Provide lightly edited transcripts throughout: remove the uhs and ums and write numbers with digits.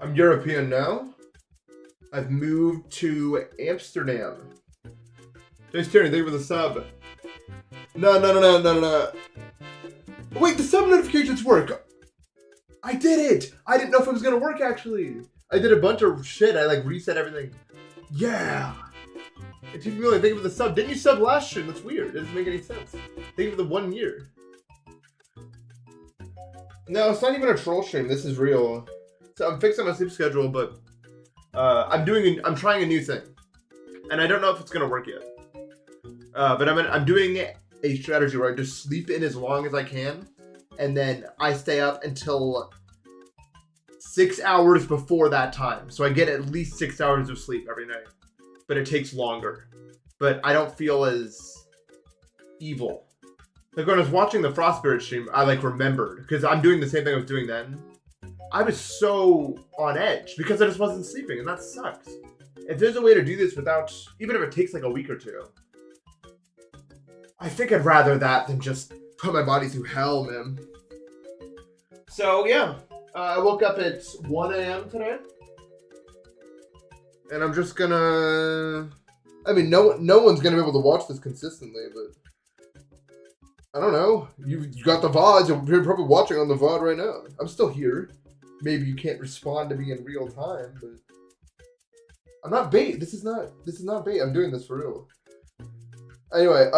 I'm European now. I've moved to Amsterdam. Thanks, Terry. Thank you for the sub. No. Wait, the sub notifications work. I did it. I didn't know if it was gonna work actually. I did a bunch of shit. I like reset everything. Yeah. It's really thank you for the sub. Didn't you sub last stream? That's weird. It doesn't make any sense. Thank you for the 1 year. No, it's not even a troll stream. This is real. So I'm fixing my sleep schedule, but I'm trying a new thing, and I don't know if it's gonna work yet. But I'm doing a strategy where I just sleep in as long as I can, and then I stay up until 6 hours before that time. So I get at least 6 hours of sleep every night, but it takes longer. But I don't feel as evil. Like when I was watching the Frostbeard stream, I like remembered because I'm doing the same thing I was doing then. I was so on edge because I just wasn't sleeping, and that sucks. If there's a way to do this without, even if it takes like a week or two, I think I'd rather that than just put my body through hell, man. So yeah, I woke up at 1 a.m. today, and I'm just gonna. I mean, no one's gonna be able to watch this consistently, but I don't know. You got the Vods. You're probably watching on the Vod right now. I'm still here. Maybe you can't respond to me in real time, but I'm not bait. This is not bait. I'm doing this for real. Anyway,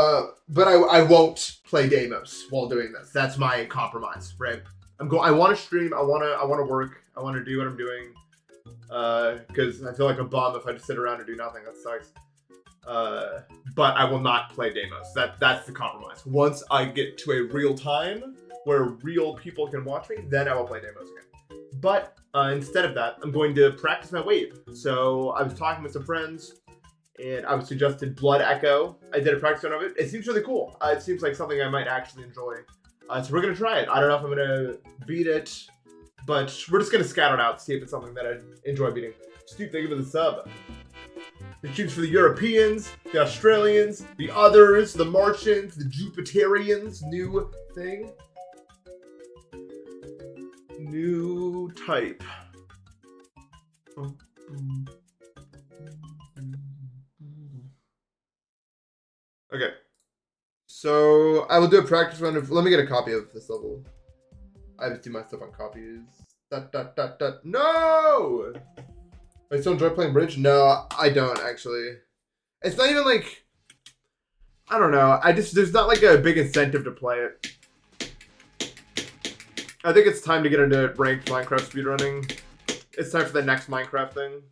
but I won't play Deimos while doing this. That's my compromise, right? I want to stream. I want to work. I want to do what I'm doing. Because I feel like a bum if I just sit around and do nothing. That sucks. But I will not play Deimos. That's the compromise. Once I get to a real time where real people can watch me, then I will play Deimos again. But instead of that, I'm going to practice my wave. So I was talking with some friends, and I was suggested Blood Echo. I did a practice run of it. It seems really cool. It seems like something I might actually enjoy. So we're gonna try it. I don't know if I'm gonna beat it, but we're just gonna scout it out, see if it's something that I enjoy beating. Steve, thank you for the sub. The streams for the Europeans, the Australians, the others, the Martians, the Jupiterians. New thing. New type. Okay. So I will do a practice run of. Let me get a copy of this level. I have to do my stuff on copies. No! I still enjoy playing bridge? No, I don't actually. It's not even like. I don't know. There's not like a big incentive to play it. I think it's time to get into ranked Minecraft speedrunning. It's time for the next Minecraft thing.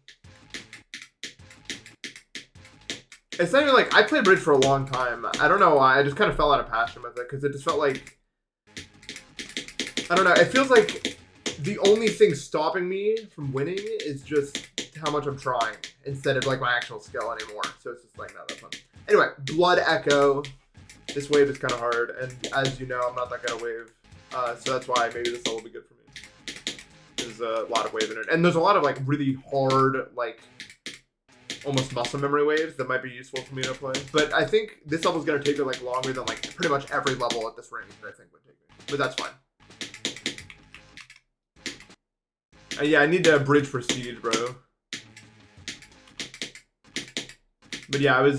It's not even like, I played Bridge for a long time. I don't know why, I just kind of fell out of passion with it, because it just felt like, I don't know, it feels like the only thing stopping me from winning is just how much I'm trying, instead of like my actual skill anymore. So it's just like, no, that's fun. Anyway, Blood Echo. This wave is kind of hard, and as you know, I'm not that good at wave. So that's why maybe this will be good for me. There's a lot of wave in it. And there's a lot of like really hard, like almost muscle memory waves that might be useful for me to play. But I think this level's gonna take me like longer than like pretty much every level at this range that I think would take me. But that's fine. Yeah, I need to bridge for siege, bro. But yeah,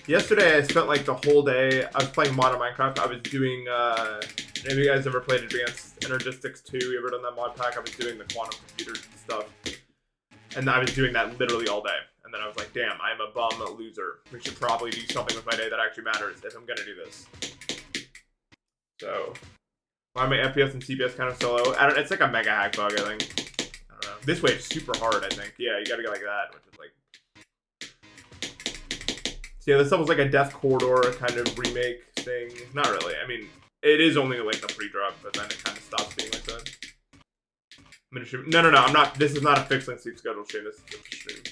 yesterday I spent like the whole day, I was playing Modern Minecraft. I was doing, have you guys ever played Advanced Energistics 2? You ever done that mod pack? I was doing the quantum computer stuff. And I was doing that literally all day. And then I was like, damn, I'm a bum loser. We should probably do something with my day that actually matters if I'm gonna do this. So, why are my FPS and CPS kind of so low? It's like a mega hack bug, I think. I don't know. This wave's super hard, I think. Yeah, you gotta go like that, which is like... So yeah, this level's like a Death Corridor kind of remake thing. Not really. I mean, it is only like the pre-drop, but then it kind of stops being like that. No, I'm not. This is not a fixed length sleep schedule stream. This is just a stream.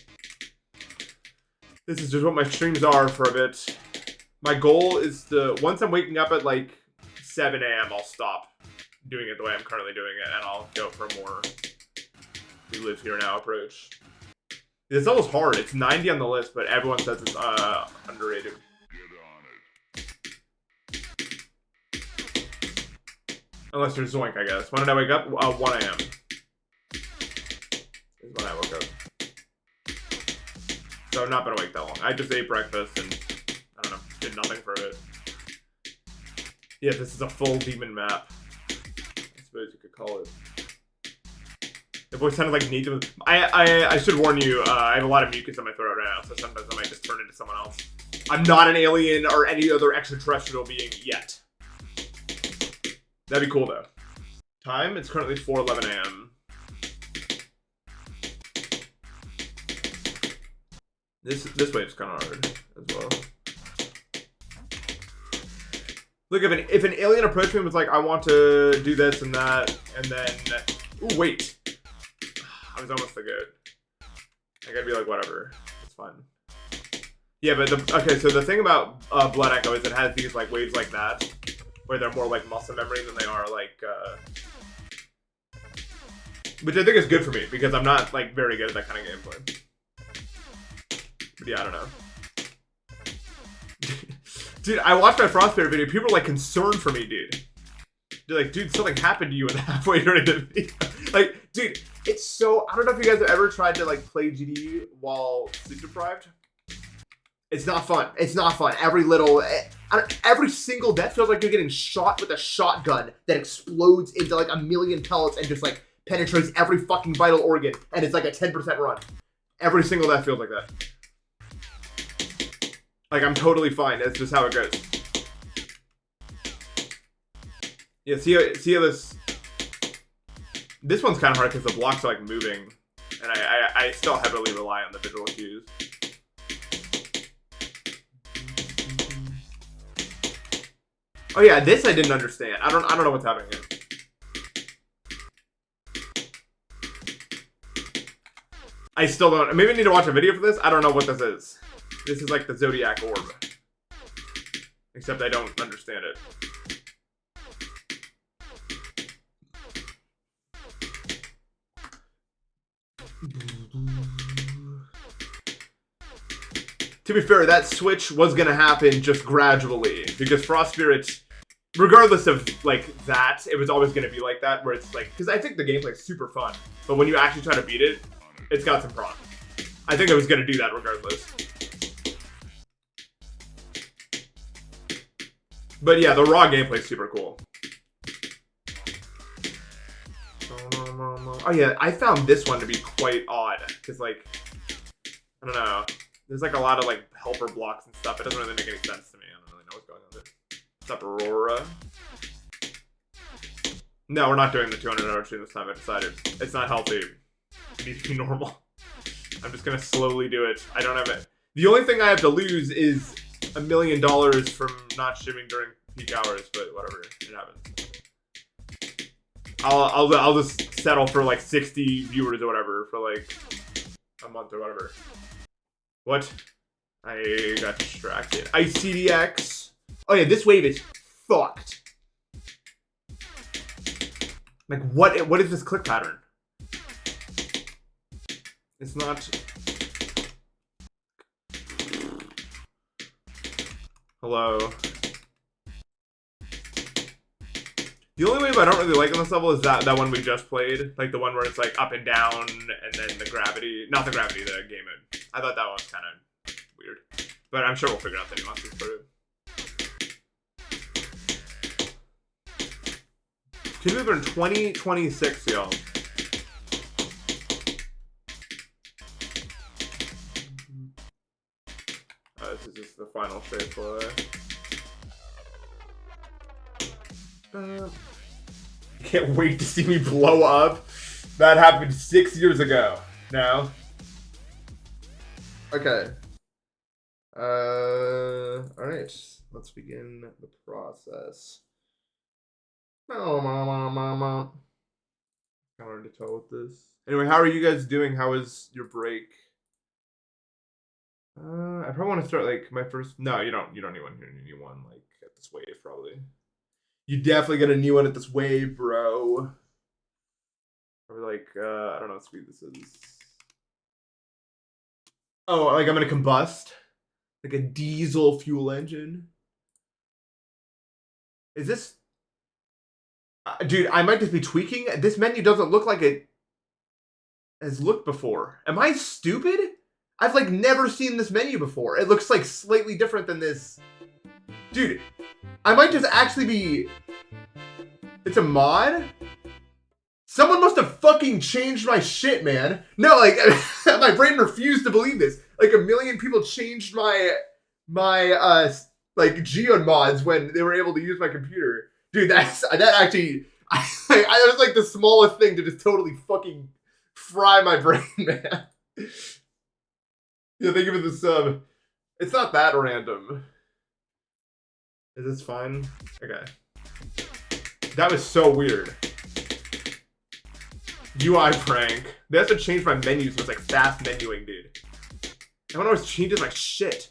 This is just what my streams are for a bit. My goal is to, once I'm waking up at like 7 a.m., I'll stop doing it the way I'm currently doing it, and I'll go for a more we live here now approach. This level's hard. It's 90 on the list, but everyone says it's underrated. Unless there's Zoink, I guess. When did I wake up? 1 a.m. So I've not been awake that long. I just ate breakfast and, I don't know, did nothing for it. Yeah, this is a full demon map. I suppose you could call it. The voice sounded like Nathan. I should warn you, I have a lot of mucus in my throat right now, so sometimes I might just turn into someone else. I'm not an alien or any other extraterrestrial being yet. That'd be cool, though. Time? It's currently 4:11 a.m. This wave's kind of hard as well. Look, if an alien approached me and was like, I want to do this and that, and then... Ooh, wait. I was almost so good. I gotta be like, whatever. It's fun. Yeah, but okay, so the thing about Blood Echo is it has these like waves like that, where they're more like muscle memory than they are like... Which I think is good for me, because I'm not like very good at that kind of gameplay. But yeah, I don't know. Dude, I watched my Frostbear video. People are like concerned for me, dude. They're like, dude, something happened to you in halfway during the video. Like, dude, it's so... I don't know if you guys have ever tried to like play GD while sleep deprived. It's not fun. It's not fun. Every single death feels like you're getting shot with a shotgun that explodes into like a million pellets and just like penetrates every fucking vital organ. And it's like a 10% run. Every single death feels like that. Like, I'm totally fine. That's just how it goes. Yeah, see how this... This one's kind of hard because the blocks are, like, moving. And I still heavily rely on the visual cues. Oh, yeah, this I didn't understand. I don't know what's happening here. I still don't... Maybe I need to watch a video for this. I don't know what this is. This is like the Zodiac Orb. Except I don't understand it. To be fair, that switch was gonna happen just gradually. Because Frost Spirit, regardless of like that, it was always gonna be like that. Where it's like, because I think the gameplay's super fun. But when you actually try to beat it, it's got some problems. I think I was gonna do that regardless. But yeah, the raw gameplay is super cool. Oh yeah, I found this one to be quite odd. Because like, I don't know. There's like a lot of like helper blocks and stuff. It doesn't really make any sense to me. I don't really know what's going on there. What's up, Aurora? No, we're not doing the 200-hour stream this time. I decided. It's not healthy. It needs to be normal. I'm just going to slowly do it. I don't have it. The only thing I have to lose is $1 million from not streaming during peak hours, but whatever, it happens. I'll just settle for like 60 viewers or whatever for like a month or whatever. What? I got distracted. ICDX. Oh yeah, this wave is fucked. Like what is this click pattern? It's not. Hello. The only wave I don't really like on this level is that one we just played. Like the one where it's like up and down and then the gravity. Not the gravity, the game mode. I thought that one was kind of weird. But I'm sure we'll figure out the nuances for it. Could have been 2026, y'all. This is just the final stage play. Can't wait to see me blow up. That happened 6 years ago. Now. Okay. Alright. Let's begin the process. Oh, mama. Kind of hard to tell with this. Anyway, how are you guys doing? How was your break? I probably want to start like my first. No, you don't need one here. You need one like at this wave probably. You definitely get a new one at this wave, bro. Probably like I don't know what speed this is. Oh, like I'm gonna combust, like a diesel fuel engine. Is this? Dude, I might just be tweaking. This menu doesn't look like it has looked before. Am I stupid? I've like never seen this menu before. It looks like slightly different than this. Dude, I might just actually be... It's a mod? Someone must have fucking changed my shit, man. No, like, my brain refused to believe this. Like, a million people changed my like, Geode mods when they were able to use my computer. Dude, that actually, that was like the smallest thing to just totally fucking fry my brain, man. Yeah, thank you for the sub. It's not that random. Is this fine? Okay. That was so weird. UI prank. They have to change my menus, so it's like fast menuing, dude. Everyone always changes my shit.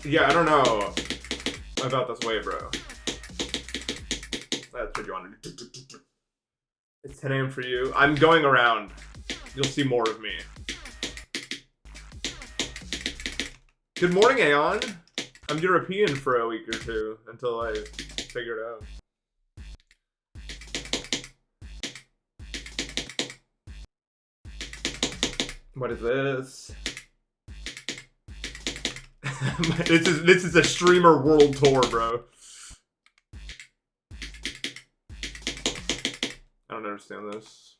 Yeah, I don't know about this way, bro. That's what you want to do. It's 10 a.m. for you. I'm going around. You'll see more of me. Good morning, Aeon. I'm European for a week or two until I figure it out. What is this? This is a streamer world tour, bro. I don't understand this.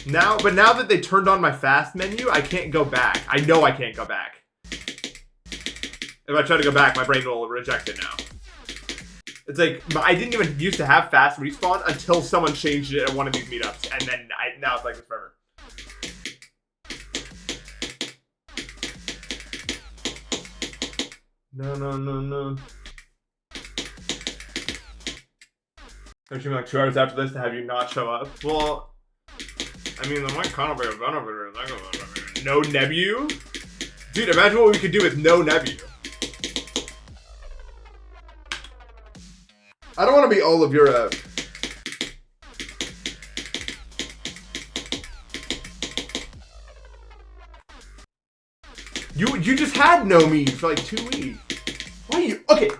Now that they turned on my fast menu, I can't go back. I know I can't go back. If I try to go back, my brain will reject it now. It's like, I didn't even used to have fast respawn until someone changed it at one of these meetups, and then now it's like this forever. No. Don't you like 2 hours after this to have you not show up? Well, I mean, there might kind of be a benefit. No Nebu? Dude, imagine what we could do with no Nebu. I don't want to be all of Europe. You just had no me for like 2 weeks. Why are you... Okay.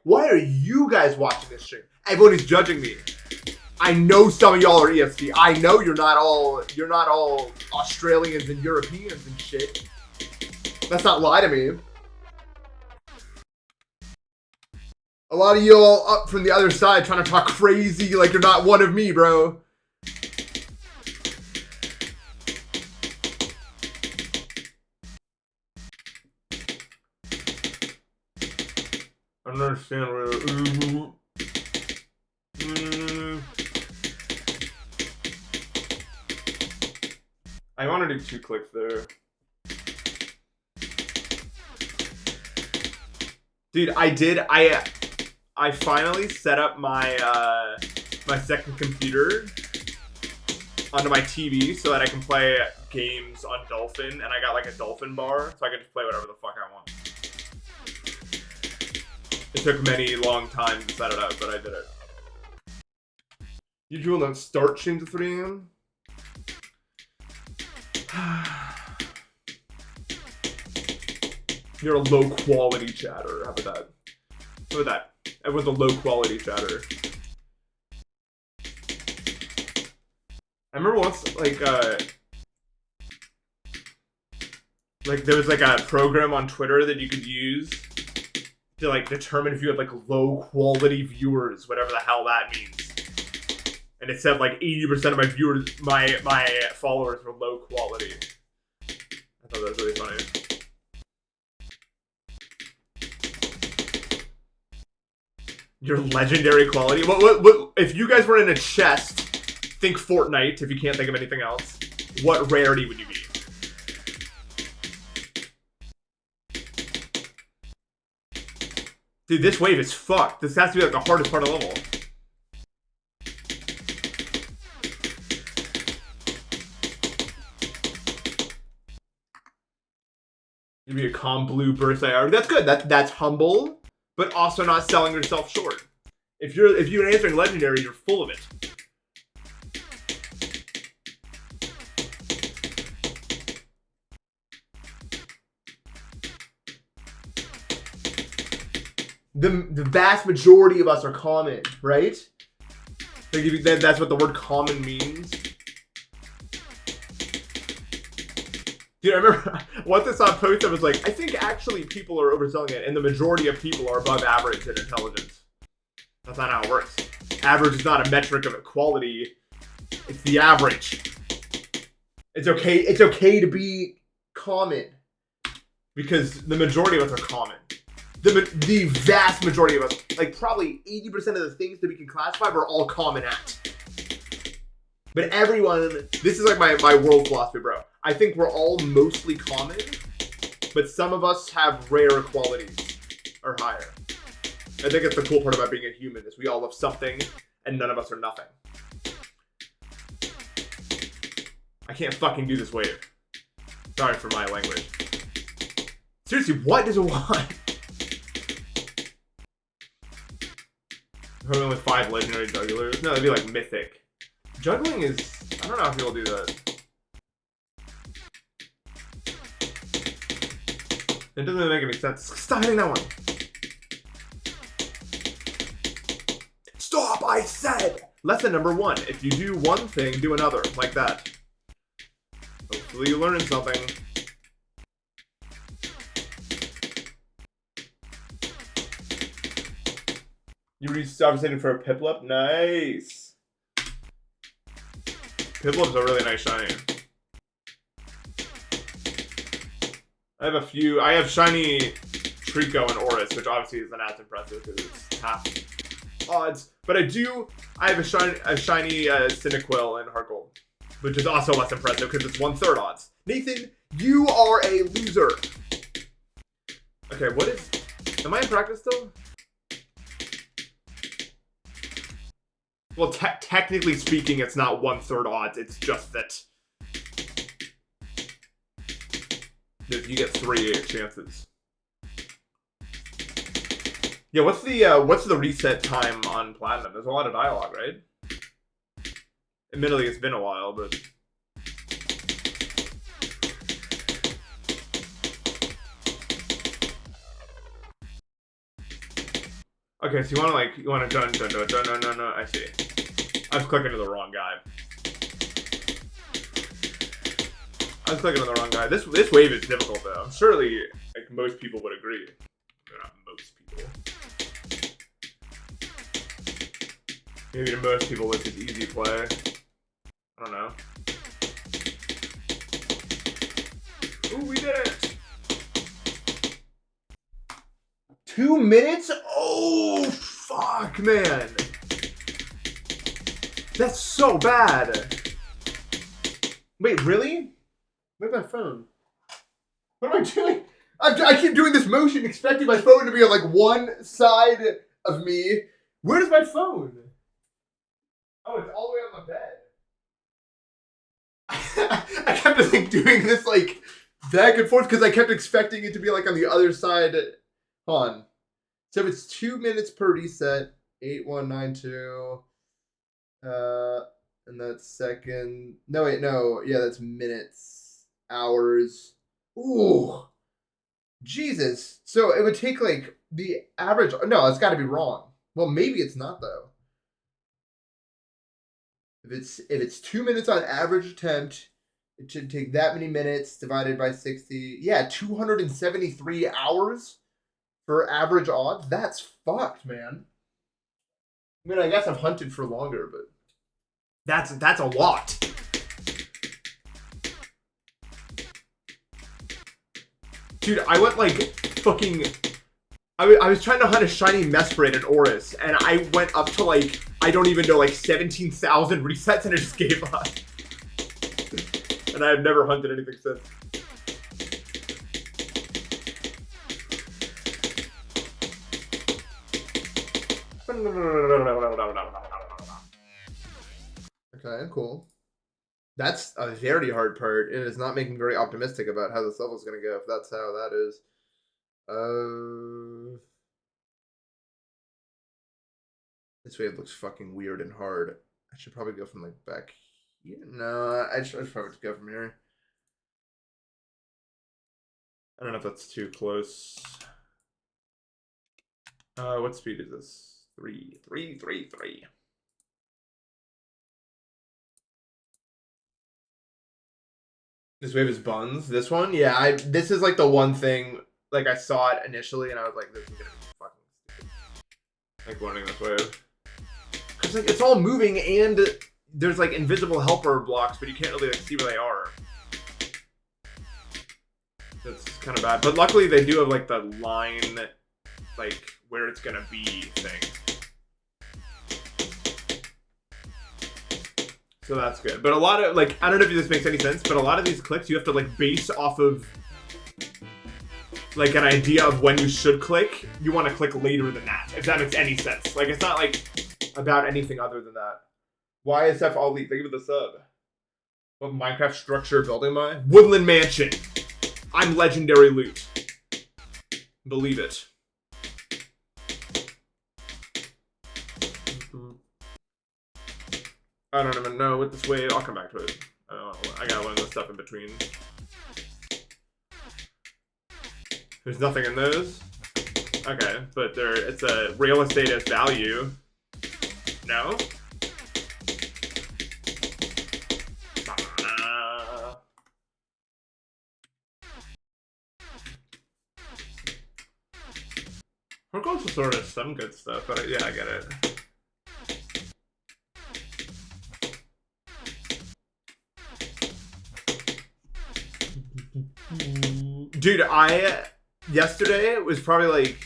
Why are you guys watching this stream? Everyone is judging me. I know some of y'all are EST. I know you're not all Australians and Europeans and shit. Let's not lie to me. A lot of y'all up from the other side trying to talk crazy like you're not one of me, bro. I don't understand where... I want to do 2 clicks there. Dude, I finally set up my my second computer onto my TV so that I can play games on Dolphin, and I got like a Dolphin bar, so I can just play whatever the fuck I want. It took many long times to set it up, but I did it. You will not start streams at 3 a.m.? You're a low quality chatter. How about that? How about that? Everyone's a low quality chatter. I remember once, like there was like a program on Twitter that you could use to like determine if you had like low quality viewers, whatever the hell that means. And it said like 80% of my viewers, my followers were low quality. I thought that was really funny. Your legendary quality? What if you guys were in a chest, think Fortnite if you can't think of anything else, what rarity would you be? Dude, this wave is fucked. This has to be like the hardest part of the level. You'd be a calm blue birthday hour. That's good. That's humble, but also not selling yourself short. If you're answering legendary, you're full of it. The vast majority of us are common, right? Like, that's what the word common means. Dude, I remember what this on post I was like, I think actually people are overselling it, and the majority of people are above average in intelligence. That's not how it works. Average is not a metric of equality. It's the average. It's okay to be common. Because the majority of us are common. The vast majority of us, like probably 80% of the things that we can classify, we're all common at. But everyone, this is like my world philosophy, bro. I think we're all mostly common, but some of us have rare qualities or higher. I think it's the cool part about being a human is we all love something and none of us are nothing. I can't fucking do this wave. Sorry for my language. Seriously, what does it want? Hurling with 5 legendary jugglers? No, that'd be like mythic. Juggling is... I don't know how people do that. It doesn't really make any sense. Stop hitting that one! Stop, I said! Lesson number 1. If you do one thing, do another. Like that. Hopefully you learned something. You restarted for a Piplup? Nice! Piplup's a really nice shiny. I have shiny Trico and Oris, which obviously isn't as impressive because it's half odds. But I have a shiny Cyndaquil and Heart Gold, which is also less impressive because it's 1/3 odds. Nathan, you are a loser. Okay, am I in practice still? Well, technically speaking, it's not 1/3 odds. It's just that you get 3 chances. Yeah, what's the reset time on Platinum? There's a lot of dialogue, right? Admittedly, it's been a while, but okay. So you want to no. I see. I was clicking to the wrong guy. This wave is difficult though. Surely, like most people would agree. Not most people. Maybe to most people, this is easy play. I don't know. Ooh, we did it! 2 minutes? Oh, fuck, man. That's so bad. Wait, really? Where's my phone? What am I doing? I keep doing this motion expecting my phone to be on like one side of me. Where's my phone? Oh, it's all the way on my bed. I kept like doing this like back and forth because I kept expecting it to be like on the other side. Hold on. So if it's 2 minutes per reset, 8192. And that's second. No, wait, no. Yeah, that's minutes, hours. Ooh, Jesus. So it would take like the average. No, it's got to be wrong. Well, maybe it's not though. If it's 2 minutes on average attempt, it should take that many minutes divided by 60. Yeah, 273 hours for average odds. That's fucked, man. I mean, I guess I've hunted for longer, but that's a lot. Dude, I went like fucking... I was trying to hunt a shiny Mesprit and Oris, and I went up to like, I don't even know, like 17,000 resets, and I just gave up. And I have never hunted anything since. Okay, cool. That's a very hard part. It is not making me very optimistic about how this level is going to go, if that's how that is. This wave looks fucking weird and hard. I should probably go from like back here. No, I should probably just go from here. I don't know if that's too close. What speed is this? 3. This wave is buns. This one, yeah. This is like the one thing. Like I saw it initially, and I was like, "This is gonna be fucking stupid." Like wanting this wave, because like it's all moving, and there's like invisible helper blocks, but you can't really like see where they are. That's kind of bad. But luckily, they do have like the line, like where it's gonna be thing. So that's good. But a lot of, like, I don't know if this makes any sense, but a lot of these clicks you have to, like, base off of, like, an idea of when you should click. You want to click later than that, if that makes any sense. Like, it's not, like, about anything other than that. YSF All Elite, thank you for the sub. What Minecraft structure building am I? Woodland Mansion. I'm legendary loot. Believe it. I don't even know what this wave. I'll come back to it. I gotta learn this stuff in between. There's nothing in those. Okay, but it's a real estate as value. No? We're close to sort of some good stuff, but yeah, I get it. Dude, yesterday was probably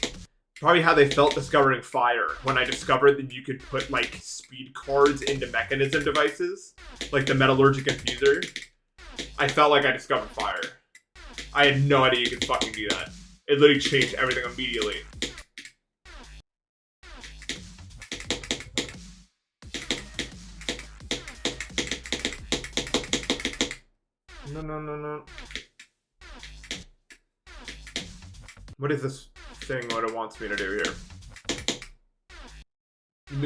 how they felt discovering fire when I discovered that you could put like speed cards into mechanism devices, like the metallurgic infuser. I felt like I discovered fire. I had no idea you could fucking do that. It literally changed everything immediately. No. What is this thing, what it wants me to do here?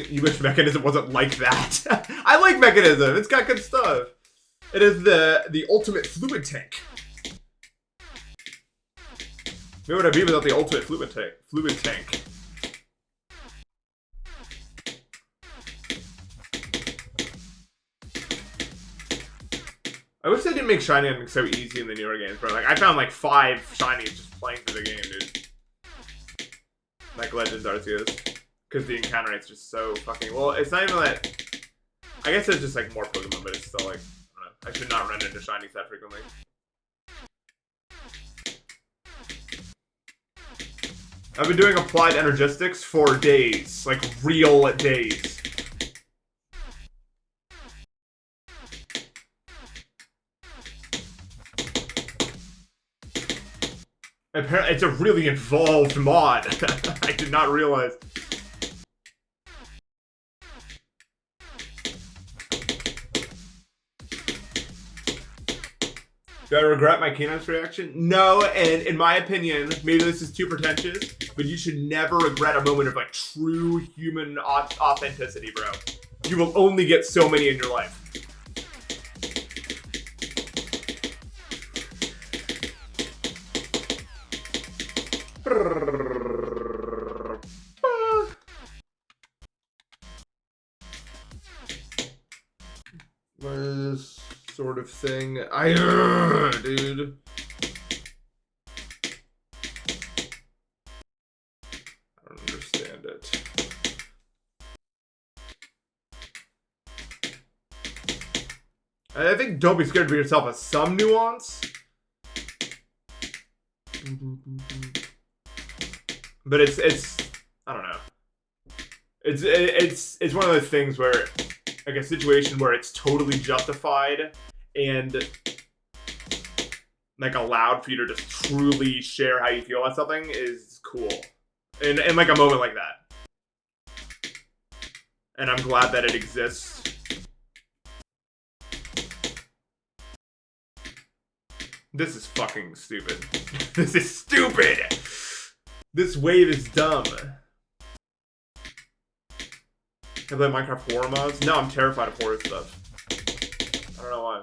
You wish Mechanism wasn't like that. I like Mechanism. It's got good stuff. It is the ultimate fluid tank. Where would I be without the ultimate fluid tank? I wish they didn't make shiny endings so easy in the newer games, bro. Like, I found like 5 shinies just playing through the game, dude. Like Legends Arceus. Because the encounter rate's just so fucking... Well, it's not even that... I guess it's just like more Pokemon, but it's still like... I don't know. I should not run into shinies that frequently. I've been doing applied energistics for days. Like, real days. Apparently, it's a really involved mod. I did not realize. Do I regret my Keynote's reaction? No, and in my opinion, maybe this is too pretentious, but you should never regret a moment of like true human authenticity, bro. You will only get so many in your life. This sort of thing. Dude. I don't understand it. I think don't be scared to be yourself has some nuance. But it's I don't know. It's one of those things where like a situation where it's totally justified and like allowed for you to just truly share how you feel about something is cool. And like a moment like that. And I'm glad that it exists. This is fucking stupid. This is stupid! This wave is dumb. I play Minecraft horror mods? No, I'm terrified of horror stuff. I don't know why.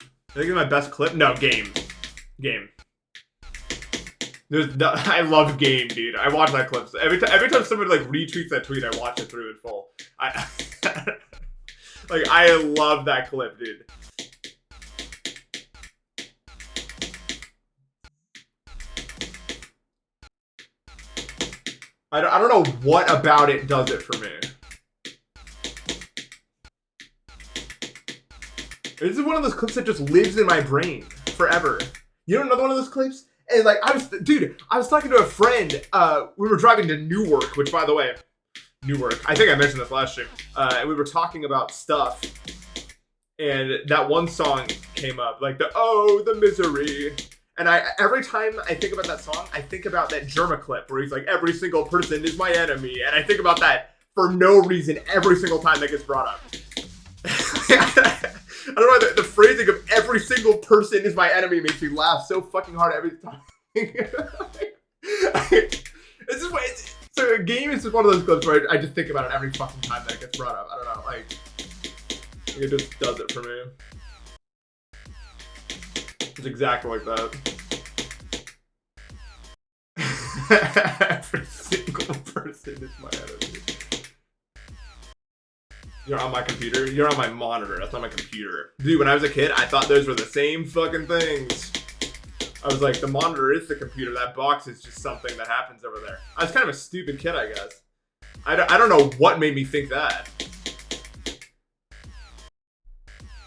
I think it's my best clip? No, game. Game. I love game, dude. I watch that clip. Every time somebody like retweets that tweet, I watch it through in full. Like, I love that clip, dude. I don't know what about it does it for me. This is one of those clips that just lives in my brain forever. You know another one of those clips? And like, I was talking to a friend. We were driving to Newark, which, by the way, Newark. I think I mentioned this last stream. And we were talking about stuff, and that one song came up, like the misery. And every time I think about that song, I think about that Germa clip where he's like, every single person is my enemy. And I think about that for no reason every single time that gets brought up. I don't know, the phrasing of every single person is my enemy makes me laugh so fucking hard every time. So a game is just one of those clips where I just think about it every fucking time that it gets brought up. I don't know, like, it just does it for me. It's exactly like that. Every single person is my enemy. You're on my computer? You're on my monitor. That's not my computer. Dude, when I was a kid, I thought those were the same fucking things. I was like, the monitor is the computer. That box is just something that happens over there. I was kind of a stupid kid, I guess. I don't know what made me think that.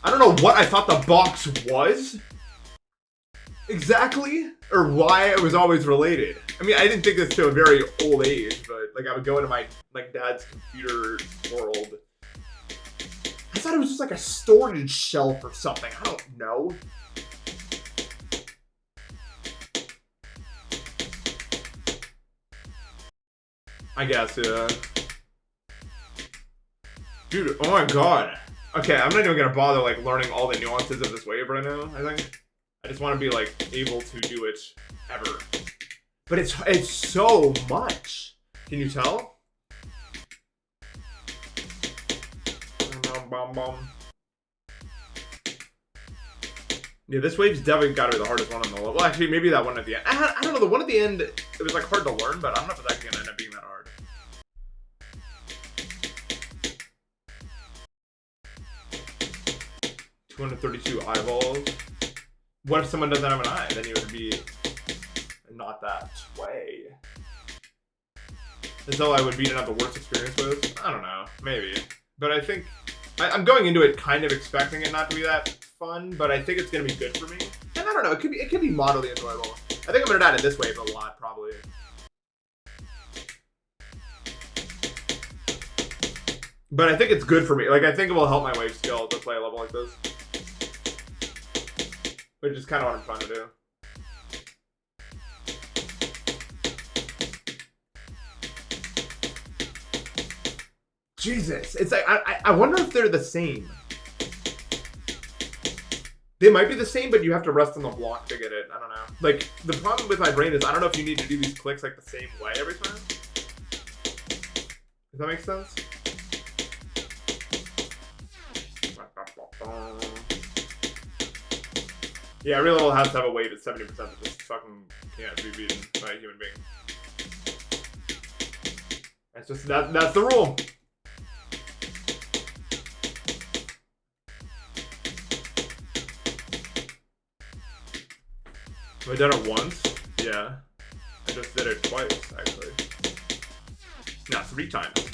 I don't know what I thought the box was exactly, or why it was always related. I mean, I didn't think this to a very old age, but like I would go into my like dad's computer world. I thought it was just like a storage shelf or something. I don't know. I guess, yeah. Dude, oh my god. Okay, I'm not even gonna bother like learning all the nuances of this wave right now, I think. I just want to be like able to do it ever. But it's so much. Can you tell? Yeah, this wave's definitely got to be the hardest one on the level. Well, actually, maybe that one at the end. I don't know, the one at the end, it was like hard to learn, but I don't know if it's actually gonna end up being that hard. $232 eyeballs. What if someone doesn't have an eye? Then you would be not that way. As though I would beat another worst experience with. I don't know, maybe. But I think I'm going into it kind of expecting it not to be that fun, but I think it's gonna be good for me. And I don't know, it could be moderately enjoyable. I think I'm gonna die to this wave a lot, probably. But I think it's good for me. Like, I think it will help my wave skill to play a level like this. Which is kind of what I'm trying to do. Jesus, it's like, I wonder if they're the same. They might be the same, but you have to rest on the block to get it. I don't know. Like, the problem with my brain is I don't know if you need to do these clicks like the same way every time. Does that make sense? Yeah, every level has to have a wave at 70% that just fucking can't be beaten by a human being. That's just, that's the rule. Have I done it once? Yeah. I just did it twice, actually. No, 3 times.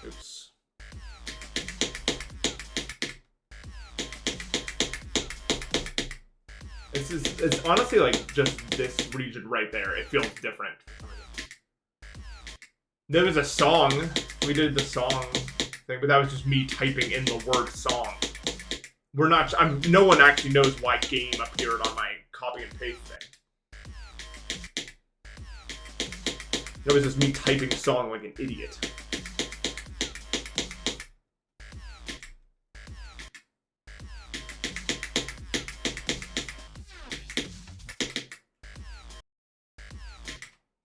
Oops. It's honestly like just this region right there. It feels different. There was a song. We did the song thing, but that was just me typing in the word song. We're not. No one actually knows why game appeared on my copy and paste thing. That was just me typing song like an idiot.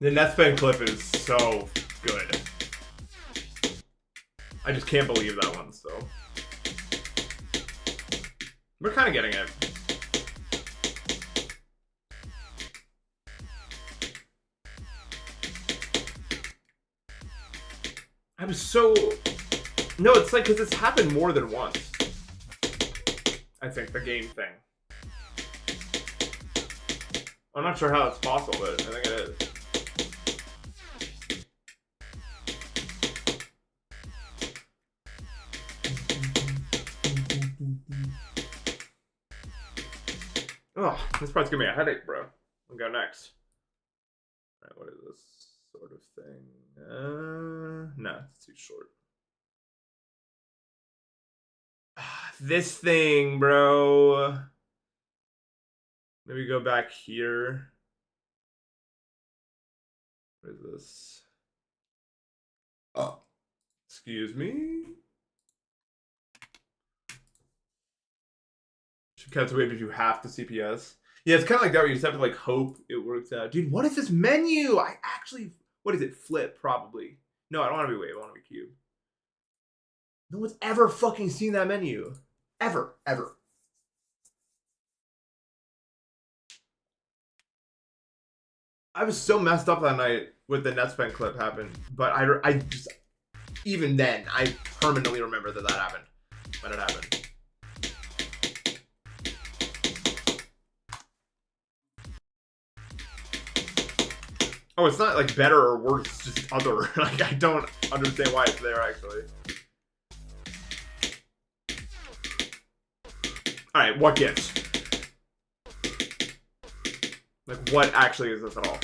The Npesta clip is so good. I just can't believe that one still. We're kind of getting it. I was so... No, it's like, because it's happened more than once. I think, the game thing. I'm not sure how it's possible, but I think it is. Oh, this part's giving me a headache, bro. I'll go next. Alright, what is this sort of thing? No, it's too short. This thing, bro. Maybe go back here. What is this? Oh, excuse me. Should catch the wave if you have to CPS. Yeah, it's kind of like that where you just have to like hope it works out. Dude, what is this menu? I actually, what is it? Flip, probably. No, I don't want to be wave. I want to be cube. No one's ever fucking seen that menu. Ever, ever. I was so messed up that night with the Npesta clip happened, but I just, even then, I permanently remember that happened, when it happened. Oh, it's not like better or worse, it's just other. Like, I don't understand why it's there, actually. Alright, what gives? Like, what actually is this at all?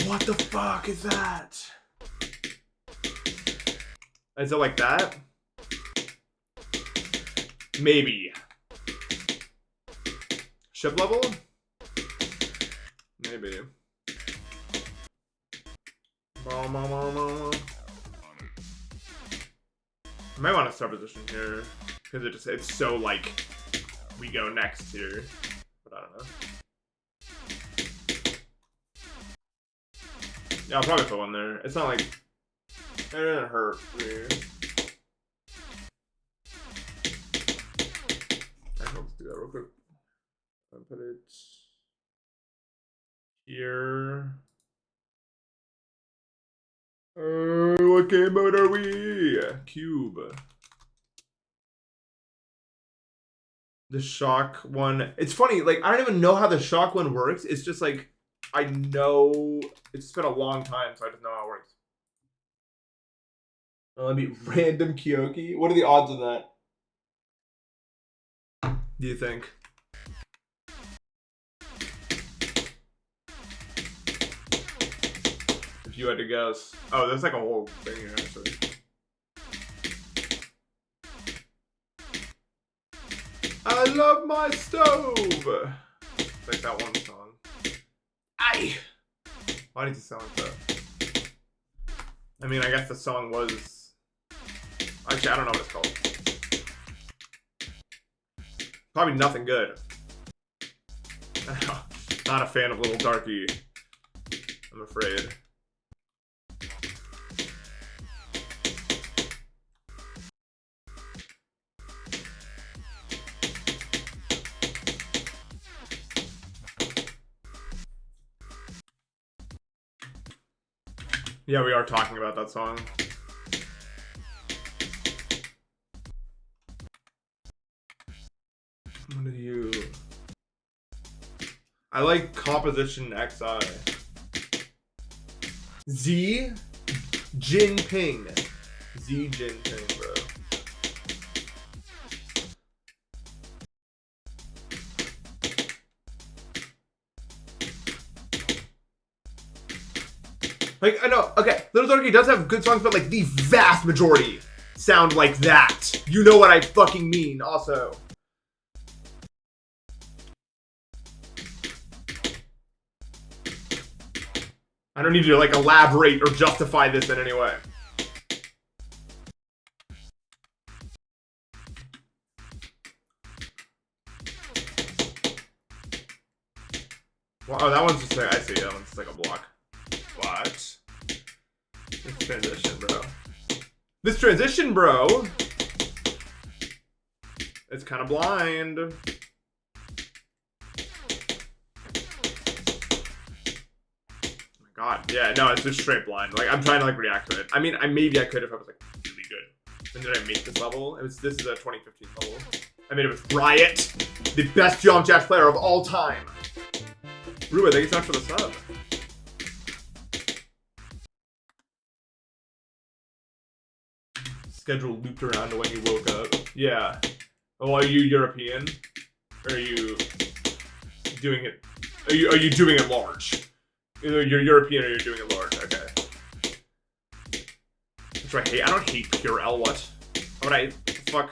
What the fuck is that? Is it like that? Maybe. Ship level? Maybe. I might want to start position here. Because it's so like we go next here. But I don't know. Yeah, I'll probably put one there. It's not like it doesn't hurt really. Actually, let's do that real quick. I'll put it here. What game mode are we? Cube. The shock one. It's funny, like, I don't even know how the shock one works. It's just like, I know it's been a long time, so I just know how it works. Let me random Kyoki. What are the odds of that? Do you think? If you had to guess. Oh, there's like a whole thing here, actually. I love my stove! Like that one song. Aye! Why did you sound like that? I mean, I guess the song was... Actually, I don't know what it's called. Probably nothing good. Not a fan of Little Darky, I'm afraid. Yeah, we are talking about that song. What do you... I like Composition XI. Z Jinping. Z Jinping, bro. Like, I know, okay, Little Darky does have good songs, but like the vast majority sound like that. You know what I fucking mean, also. I don't need you to like elaborate or justify this in any way. Well, oh, that one's just like, I see, that one's just like a block. What? This transition, bro. This transition, bro! It's kind of blind. God, yeah, no, it's just straight blind. Like, I'm trying to, like, react to it. I mean, maybe I could if I was, like, really good. When did I make this level? This is a 2015 level. I made it with Riot, the best Jump Jacks player of all time. Rua, thank you so much for the sub. Schedule looped around to when you woke up. Yeah. Oh, are you European? Or are you doing it? Are you doing it large? Either you're European or you're doing it large. Okay. That's what I hate. I don't hate pure L. What? What I fuck?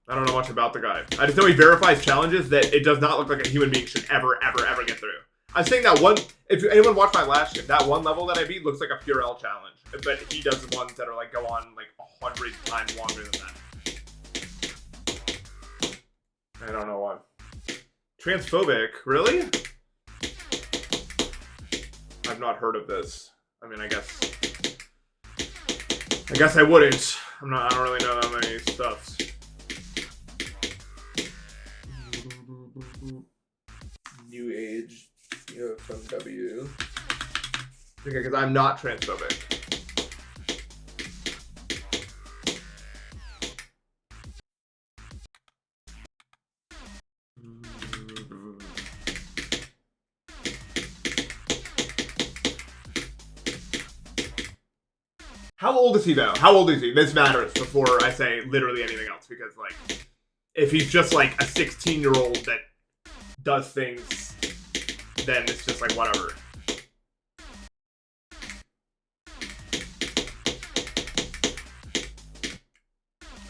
I don't know much about the guy. I just know he verifies challenges that it does not look like a human being should ever get through. I'm saying that one, if anyone watched my last stream, that one level that I beat looks like a pure L challenge. But he does the ones that are like, go on like 100 times longer than that. I don't know why. Transphobic? Really? I've not heard of this. I mean, I guess I wouldn't. I don't really know that many stuffs. New Age, from W. Okay, because I'm not transphobic. How old is he though? How old is he? This matters before I say literally anything else, because like, if he's just like a 16-year-old that does things, then it's just like whatever.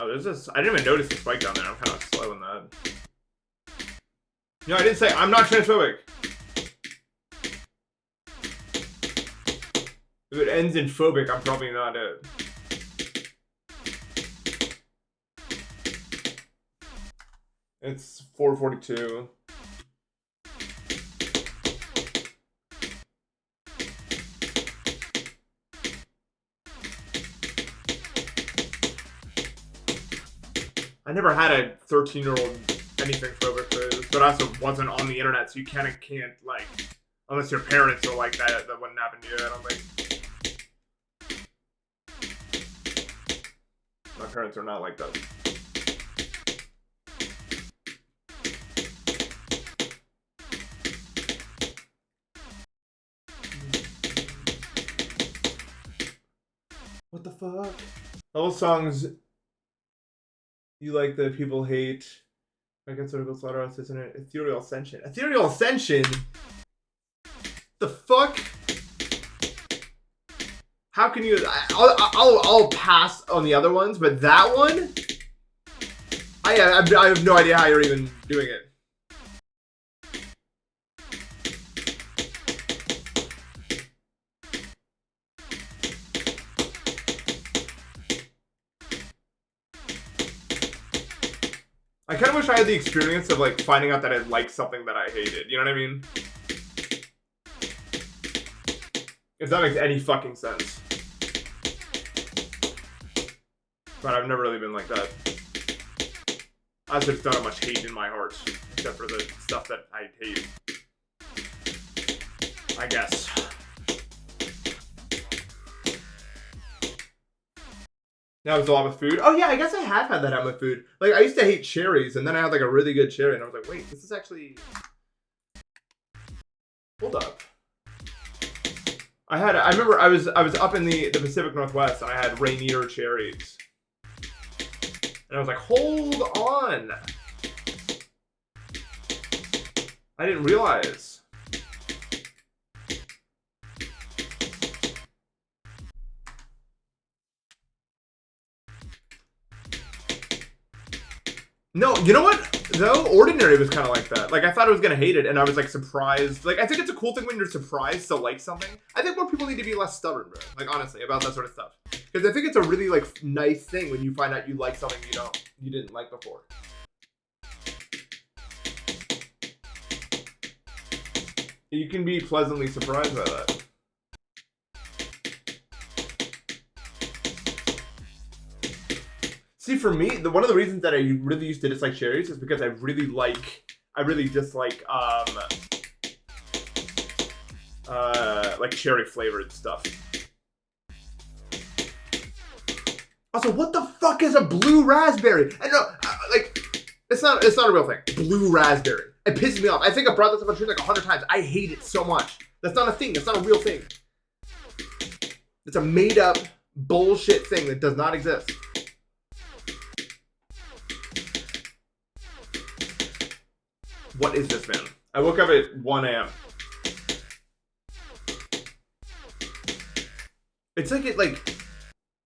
Oh, there's this. I didn't even notice the spike down there. I'm kind of slow in that. No, I didn't say I'm not transphobic. If it ends in phobic, I'm probably not it. It's 4:42. I never had a 13-year-old anything phobic phase, but I also wasn't on the internet, so you can't like, unless your parents are like that wouldn't happen to you, I don't think. My parents are not like that. What the fuck? All songs you like that people hate. I guess sort of slaughterhouse, isn't it? Ethereal Ascension. Ethereal Ascension? The fuck? How can you? I'll pass on the other ones, but that one, I have no idea how you're even doing it. I kind of wish I had the experience of like finding out that I liked something that I hated. You know what I mean? If that makes any fucking sense. But I've never really been like that. I just don't have much hate in my heart, except for the stuff that I hate. I guess. That was a lot with food. Oh yeah, I guess I have had that out with food. Like, I used to hate cherries, and then I had like a really good cherry, and I was like, wait, this is actually... Hold up. I remember I was up in the Pacific Northwest, and I had Rainier cherries. And I was like, hold on. I didn't realize. No, you know what? Though, Ordinary was kind of like that. Like, I thought I was going to hate it, and I was, like, surprised. Like, I think it's a cool thing when you're surprised to like something. I think more people need to be less stubborn, bro. Like, honestly, about that sort of stuff. Because I think it's a really, like, nice thing when you find out you like something you didn't like before. You can be pleasantly surprised by that. See, for me, one of the reasons that I really used to dislike cherries is because I I really dislike like cherry flavored stuff. Also, what the fuck is a blue raspberry? I know, like, it's not a real thing. Blue raspberry. It pisses me off. I think I brought this up on stream like 100 times. I hate it so much. That's not a thing. That's not a real thing. It's a made up bullshit thing that does not exist. What is this, man? I woke up at 1 a.m. It's like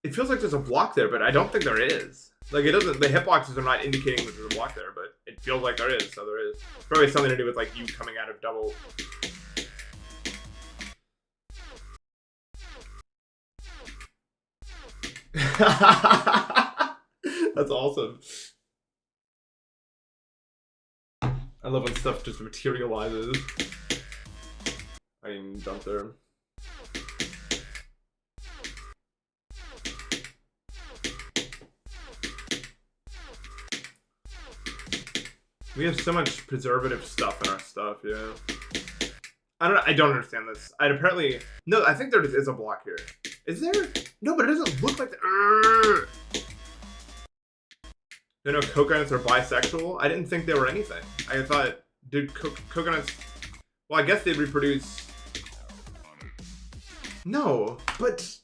it feels like there's a block there, but I don't think there is. Like, it doesn't, the hitboxes are not indicating that there's a block there, but it feels like there is, so there is. Probably something to do with, like, you coming out of double. That's awesome. I love when stuff just materializes. I didn't even jump there. We have so much preservative stuff in our stuff, yeah. I don't understand this. I think there is a block here. Is there? No, but it doesn't look like that. You know, coconuts are bisexual? I didn't think they were anything. I thought, dude, coconuts... Well, I guess they reproduce... No, but...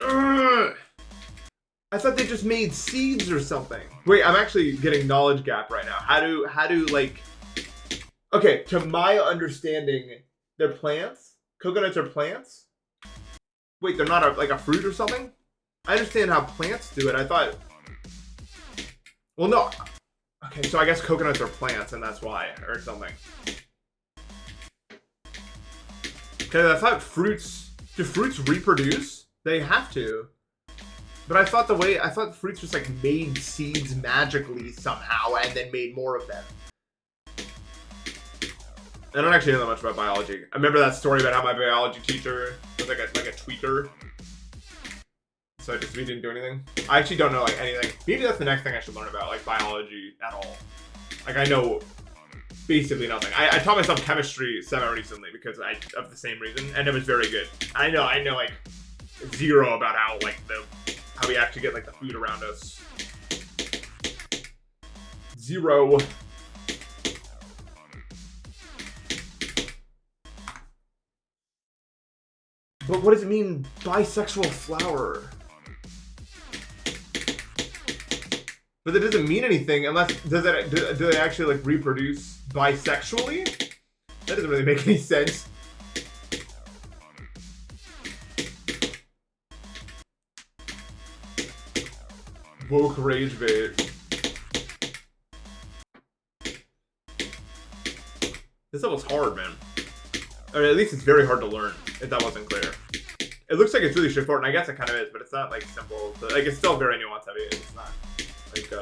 I thought they just made seeds or something. Wait, I'm actually getting knowledge gap right now. How do like... Okay, to my understanding, they're plants? Coconuts are plants? Wait, they're not like a fruit or something? I understand how plants do it. I thought... Well, no. Okay, so I guess coconuts are plants and that's why, or something. Okay, I thought fruits... Do fruits reproduce? They have to. But I thought fruits just like made seeds magically somehow and then made more of them. I don't actually know that much about biology. I remember that story about how my biology teacher was like a tweeter. So we didn't do anything. I actually don't know like anything. Maybe that's the next thing I should learn about, like biology at all. Like I know basically nothing. I taught myself chemistry semi-recently because of the same reason, and it was very good. I know like zero about how we actually get like the food around us. Zero. But what does it mean, bisexual flower? But that doesn't mean anything unless do they actually like reproduce bisexually? That doesn't really make any sense. Woke rage bait. This level's hard, man. Or at least it's very hard to learn, if that wasn't clear. It looks like it's really straightforward, and I guess it kind of is, but it's not like simple. Like it's still very nuance heavy. It's not like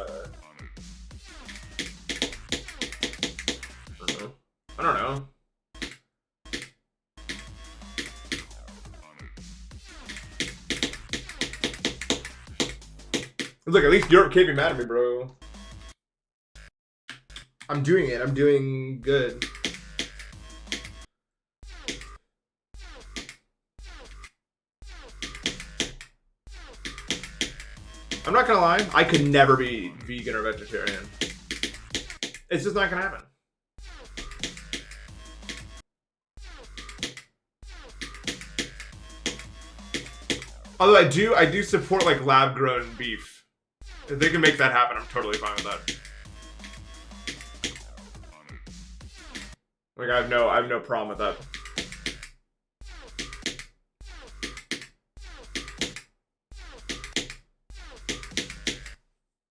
I don't know. Look, at least Europe can't be mad at me, bro. I'm doing it. I'm doing good. I'm not gonna lie. I could never be vegan or vegetarian. It's just not gonna happen. Although I do support like lab-grown beef. If they can make that happen, I'm totally fine with that. Like I have no problem with that.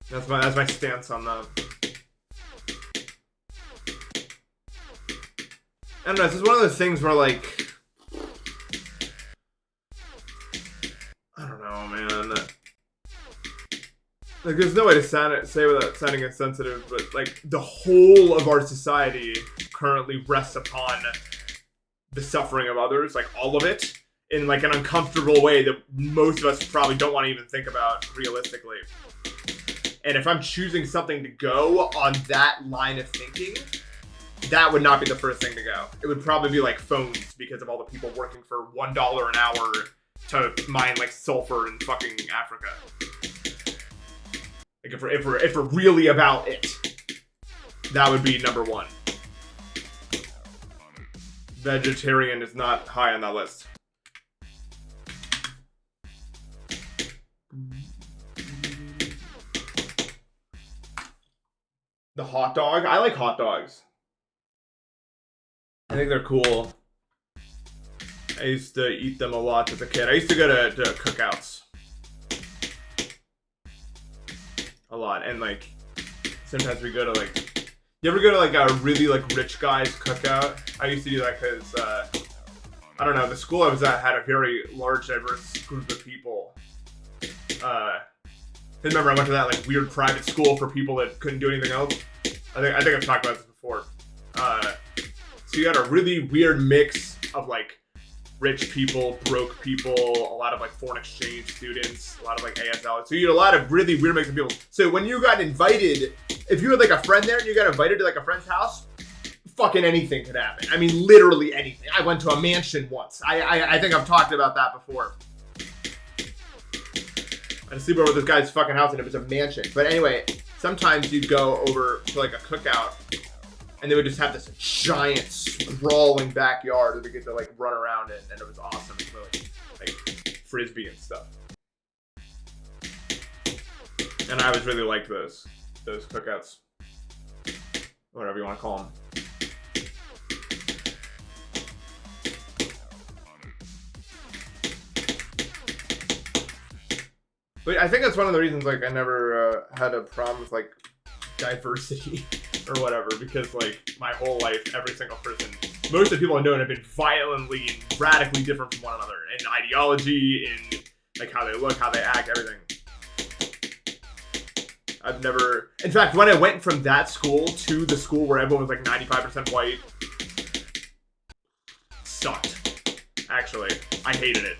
That's my stance on that. I don't know, it's just one of those things where like I don't know, man. Like, there's no way to say without sounding insensitive, but like the whole of our society currently rests upon the suffering of others, like all of it, in like an uncomfortable way that most of us probably don't want to even think about realistically. And if I'm choosing something to go on that line of thinking, that would not be the first thing to go. It would probably be like phones because of all the people working for $1 an hour to mine like sulfur in fucking Africa. Like if we're really about it, that would be number one. Vegetarian is not high on that list. The hot dog? I like hot dogs. I think they're cool. I used to eat them a lot as a kid. I used to go to cookouts. A lot. And like, sometimes we go to like, you ever go to like a really like rich guy's cookout? I used to do that because, I don't know, the school I was at had a very large, diverse group of people. I remember I went to that like weird private school for people that couldn't do anything else. I think I've talked about this before. So you got a really weird mix of like rich people, broke people, a lot of like foreign exchange students, a lot of like ASL. So you had a lot of really weird mix of people. So when you got invited, if you had like a friend there and you got invited to like a friend's house, fucking anything could happen. I mean, literally anything. I went to a mansion once. I think I've talked about that before. I sleep over this guy's fucking house and it was a mansion. But anyway, sometimes you'd go over to like a cookout and they would just have this giant sprawling backyard that we get to like run around in, and it was awesome. It was like frisbee and stuff. And I always really liked those cookouts. Whatever you want to call them. But I think that's one of the reasons like I never had a problem with like diversity or whatever, because like my whole life, every single person, most of the people I know have been violently and radically different from one another in ideology, in like how they look, how they act, everything. I've never, in fact, when I went from that school to the school where everyone was like 95% white, sucked. Actually, I hated it.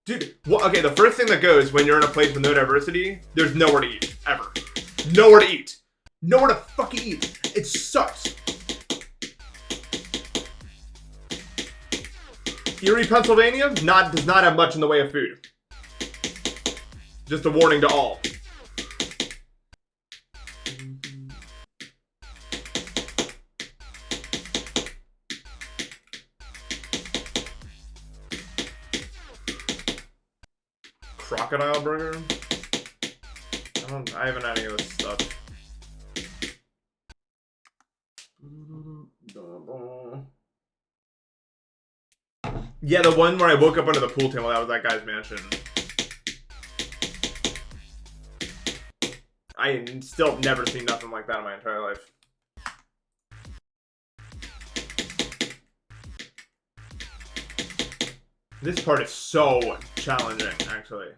Dude, well, okay, the first thing that goes when you're in a place with no diversity, there's nowhere to eat, ever. Nowhere to eat. Nowhere to fucking eat. It sucks. Erie, Pennsylvania, does not have much in the way of food. Just a warning to all. Crocodile burger? I haven't had any of this stuff. Yeah, the one where I woke up under the pool table, that was that guy's mansion. I still have never seen nothing like that in my entire life. This part is so challenging, actually.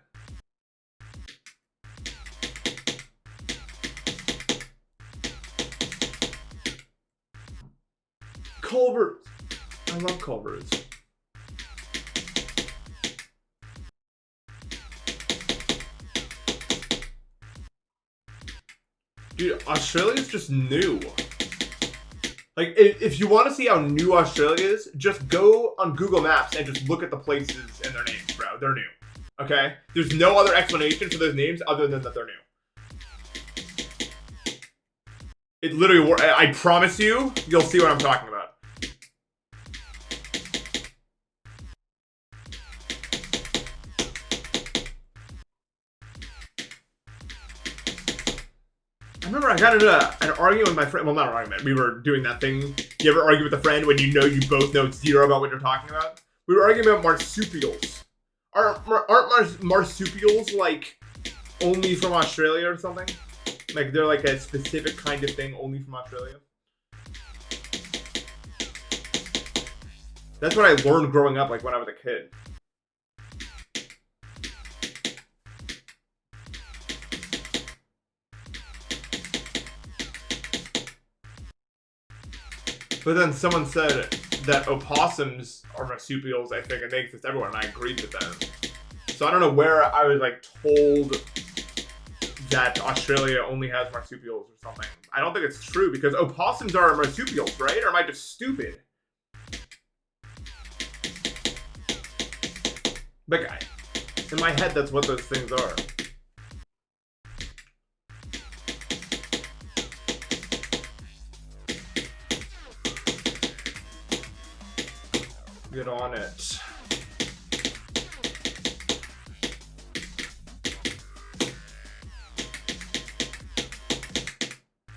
Culver's. I love Culver's. Dude, Australia's just new. Like, if you want to see how new Australia is, just go on Google Maps and just look at the places and their names, bro. They're new. Okay? There's no other explanation for those names other than that they're new. It literally, I promise you, you'll see what I'm talking about. I remember I got into an argument with my friend. Well, not an argument. We were doing that thing. You ever argue with a friend when you know you both know zero about what you're talking about? We were arguing about marsupials. Aren't marsupials like only from Australia or something? Like they're like a specific kind of thing only from Australia? That's what I learned growing up, like when I was a kid. But then someone said that opossums are marsupials, I think, and they exist everywhere, and I agreed with them. So I don't know where I was like told that Australia only has marsupials or something. I don't think it's true because opossums are marsupials, right? Or am I just stupid? But in my head, that's what those things are. Get on it.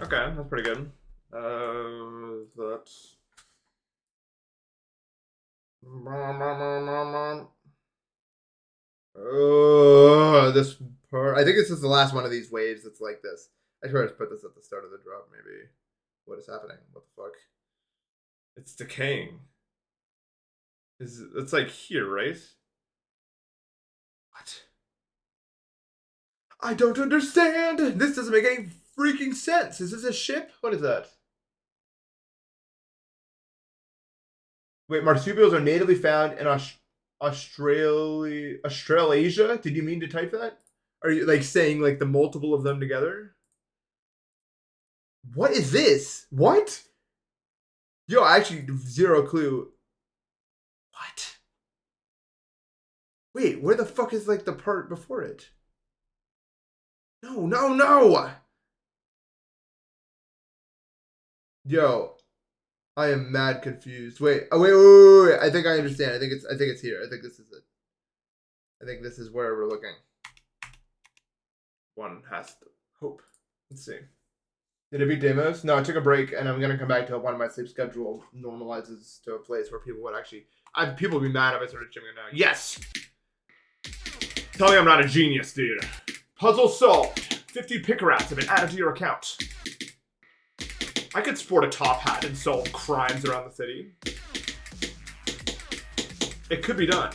Okay, that's pretty good. That's... this part. I think this is the last one of these waves that's like this. I tried to put this at the start of the drop, maybe. What is happening? What the fuck? It's decaying. It's like here, right? What? I don't understand! This doesn't make any freaking sense! Is this a ship? What is that? Wait, marsupials are natively found in Australasia? Did you mean to type that? Are you like saying like the multiple of them together? What is this? What? Yo, I actually zero clue. What? Wait, where the fuck is like the part before it? No, no, no! Yo, I am mad confused. Wait, oh wait. I think I understand. I think it's here. I think this is it. I think this is where we're looking. One has to hope. Let's see. Did it beat Demos? No, I took a break and I'm gonna come back to when my sleep schedule normalizes to a place where people would actually people would be mad if I started gymming now. Yes! Tell me I'm not a genius, dude. Puzzle solved. 50 pick-a-rats have been added to your account. I could sport a top hat and solve crimes around the city. It could be done.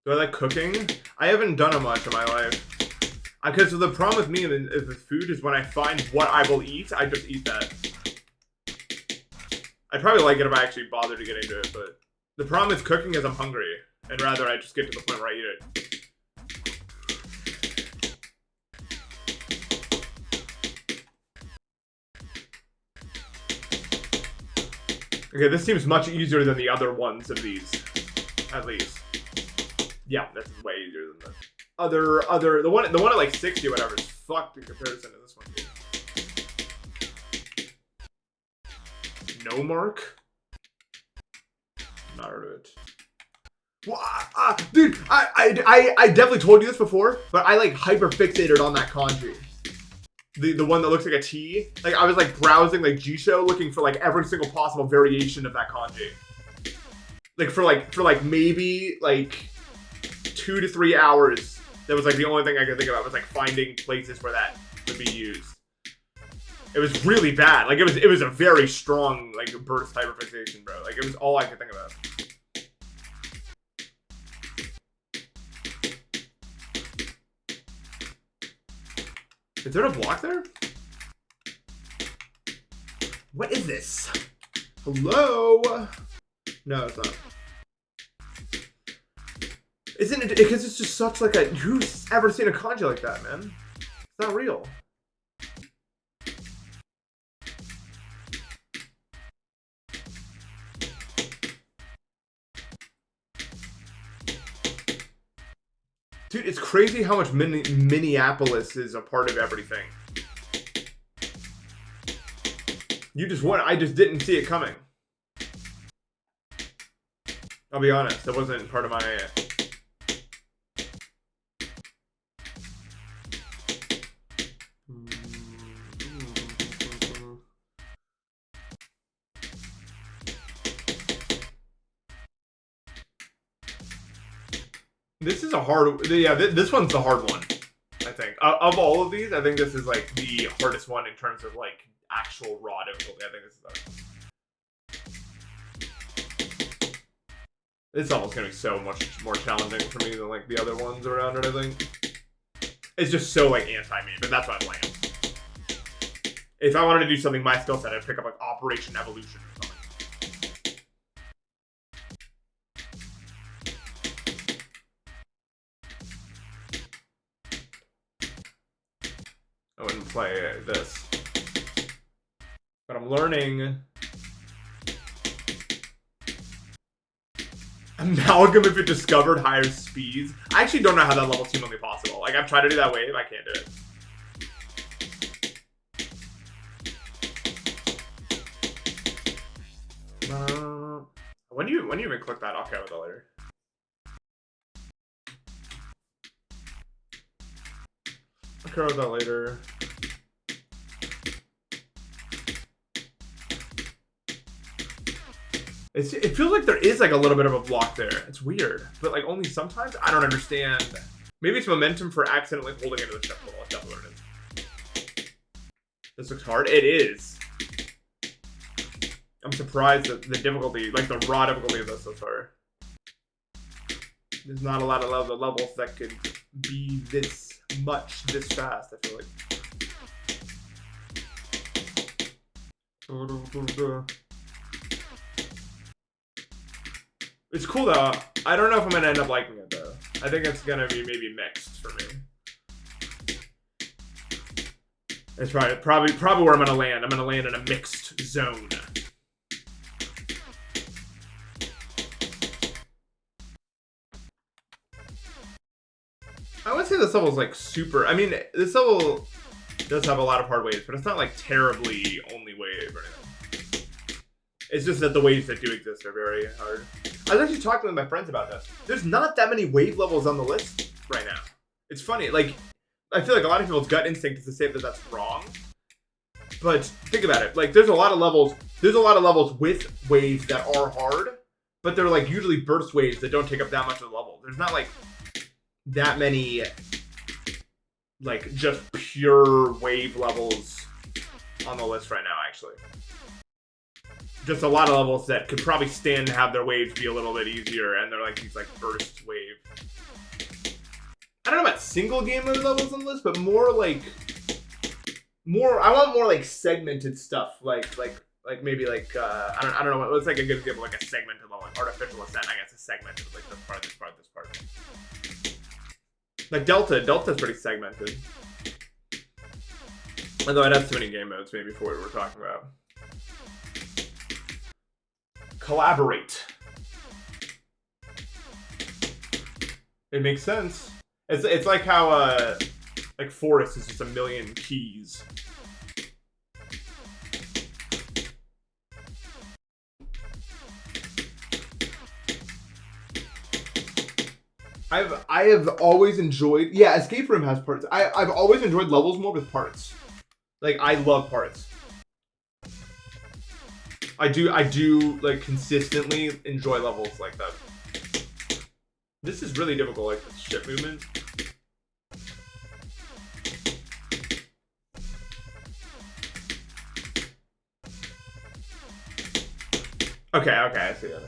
Do I like cooking? I haven't done it much in my life. Because the problem with me with food is when I find what I will eat, I just eat that. I'd probably like it if I actually bothered to get into it, but the problem with cooking is I'm hungry, and rather I just get to the point where I eat it. Okay, this seems much easier than the other ones of these, at least. Yeah, this is way easier than the one at like 60 or whatever is fucked in comparison to this one. No mark? Not heard of it. Well, dude, I definitely told you this before, but I like hyper fixated on that kanji. The one that looks like a T. Like I was like browsing like Jisho looking for like every single possible variation of that kanji. Like for maybe like 2 to 3 hours. That was like the only thing I could think about was like finding places where that would be used. It was really bad. Like it was a very strong like burst hyperfixation, bro. Like it was all I could think about. Is there a block there? What is this? Hello? No, it's not. Isn't it? Because it's just such like a. Who's ever seen a kanji like that, man? It's not real. Dude, it's crazy how much Minneapolis is a part of everything. I just didn't see it coming. I'll be honest, that wasn't part of my... This is a hard... Yeah, this one's the hard one, I think. Of all of these, I think this is, like, the hardest one in terms of, like, actual raw difficulty. I think this is the... It's almost going to be so much more challenging for me than, like, the other ones around it, I think. It's just so, like, anti-me, but that's what I'm playing. If I wanted to do something my skill set, I'd pick up, like, Operation Evolution or something. play this. But I'm learning amalgam if it discovered higher speeds. I actually don't know how that level's humanly possible. Like, I've tried to do that wave, I can't do it. When do you even click that? I'll care about that later. I'll care about that later. It feels like there is like a little bit of a block there. It's weird, but like only sometimes. I don't understand. Maybe it's momentum for accidentally holding into the ship ball. That's definitely what it is. This looks hard. It is. I'm surprised that the difficulty, like the raw difficulty of this so far. There's not a lot of levels that could be this much, this fast, I feel like. It's cool though. I don't know if I'm gonna end up liking it though. I think it's gonna be maybe mixed for me. It's probably where I'm gonna land. I'm gonna land in a mixed zone. I wouldn't say this level is like super. I mean, this level does have a lot of hard waves, but it's not like terribly only wave or anything. It's just that the waves that do exist are very hard. I was actually talking with my friends about this. There's not that many wave levels on the list right now. It's funny. Like, I feel like a lot of people's gut instinct is to say that that's wrong. But think about it. Like, there's a lot of levels. There's a lot of levels with waves that are hard, but they're like usually burst waves that don't take up that much of the level. There's not like that many like just pure wave levels on the list right now, actually. Just a lot of levels that could probably stand to have their waves be a little bit easier, and they're like these like burst wave. I don't know about single game mode levels on the list, but more like I want more like segmented stuff, like maybe like I don't know what. Let's like a good example, like a segmented level, like artificial ascent. I guess a segmented, like this part, this part, this part. Like Delta's pretty segmented. Although I'd have too many game modes maybe for what we were talking about. Collaborate. It makes sense. It's like how like Forest is just a million keys. I have always enjoyed, yeah, Escape Room has parts. I've always enjoyed levels more with parts. Like, I love parts. I do like consistently enjoy levels like that. This is really difficult, like the ship movement. Okay, I see that.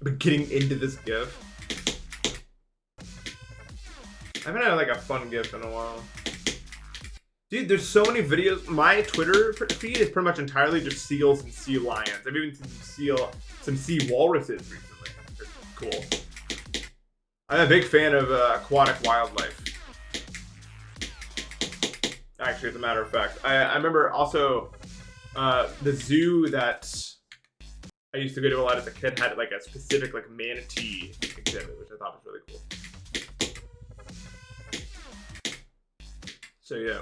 But getting into this GIF. I haven't had like a fun GIF in a while. Dude, there's so many videos. My Twitter feed is pretty much entirely just seals and sea lions. I've even seen some sea walruses recently. They're cool. I'm a big fan of aquatic wildlife. Actually, as a matter of fact. I remember also the zoo that I used to go to a lot as a kid had like a specific like manatee exhibit, which I thought was really cool. So yeah.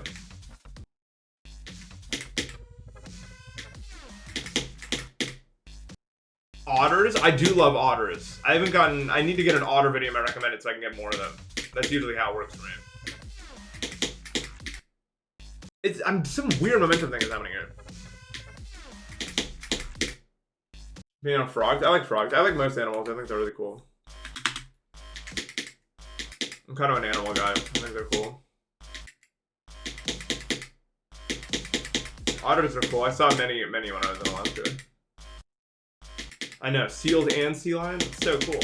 Otters? I do love otters. I need to get an otter video I recommended so I can get more of them. That's usually how it works for me. Some weird momentum thing is happening here. You know, frogs? I like frogs. I like most animals. I think they're really cool. I'm kind of an animal guy. I think they're cool. Otters are cool. I saw many when I was in Alaska. I know, seals and sea lions. It's so cool.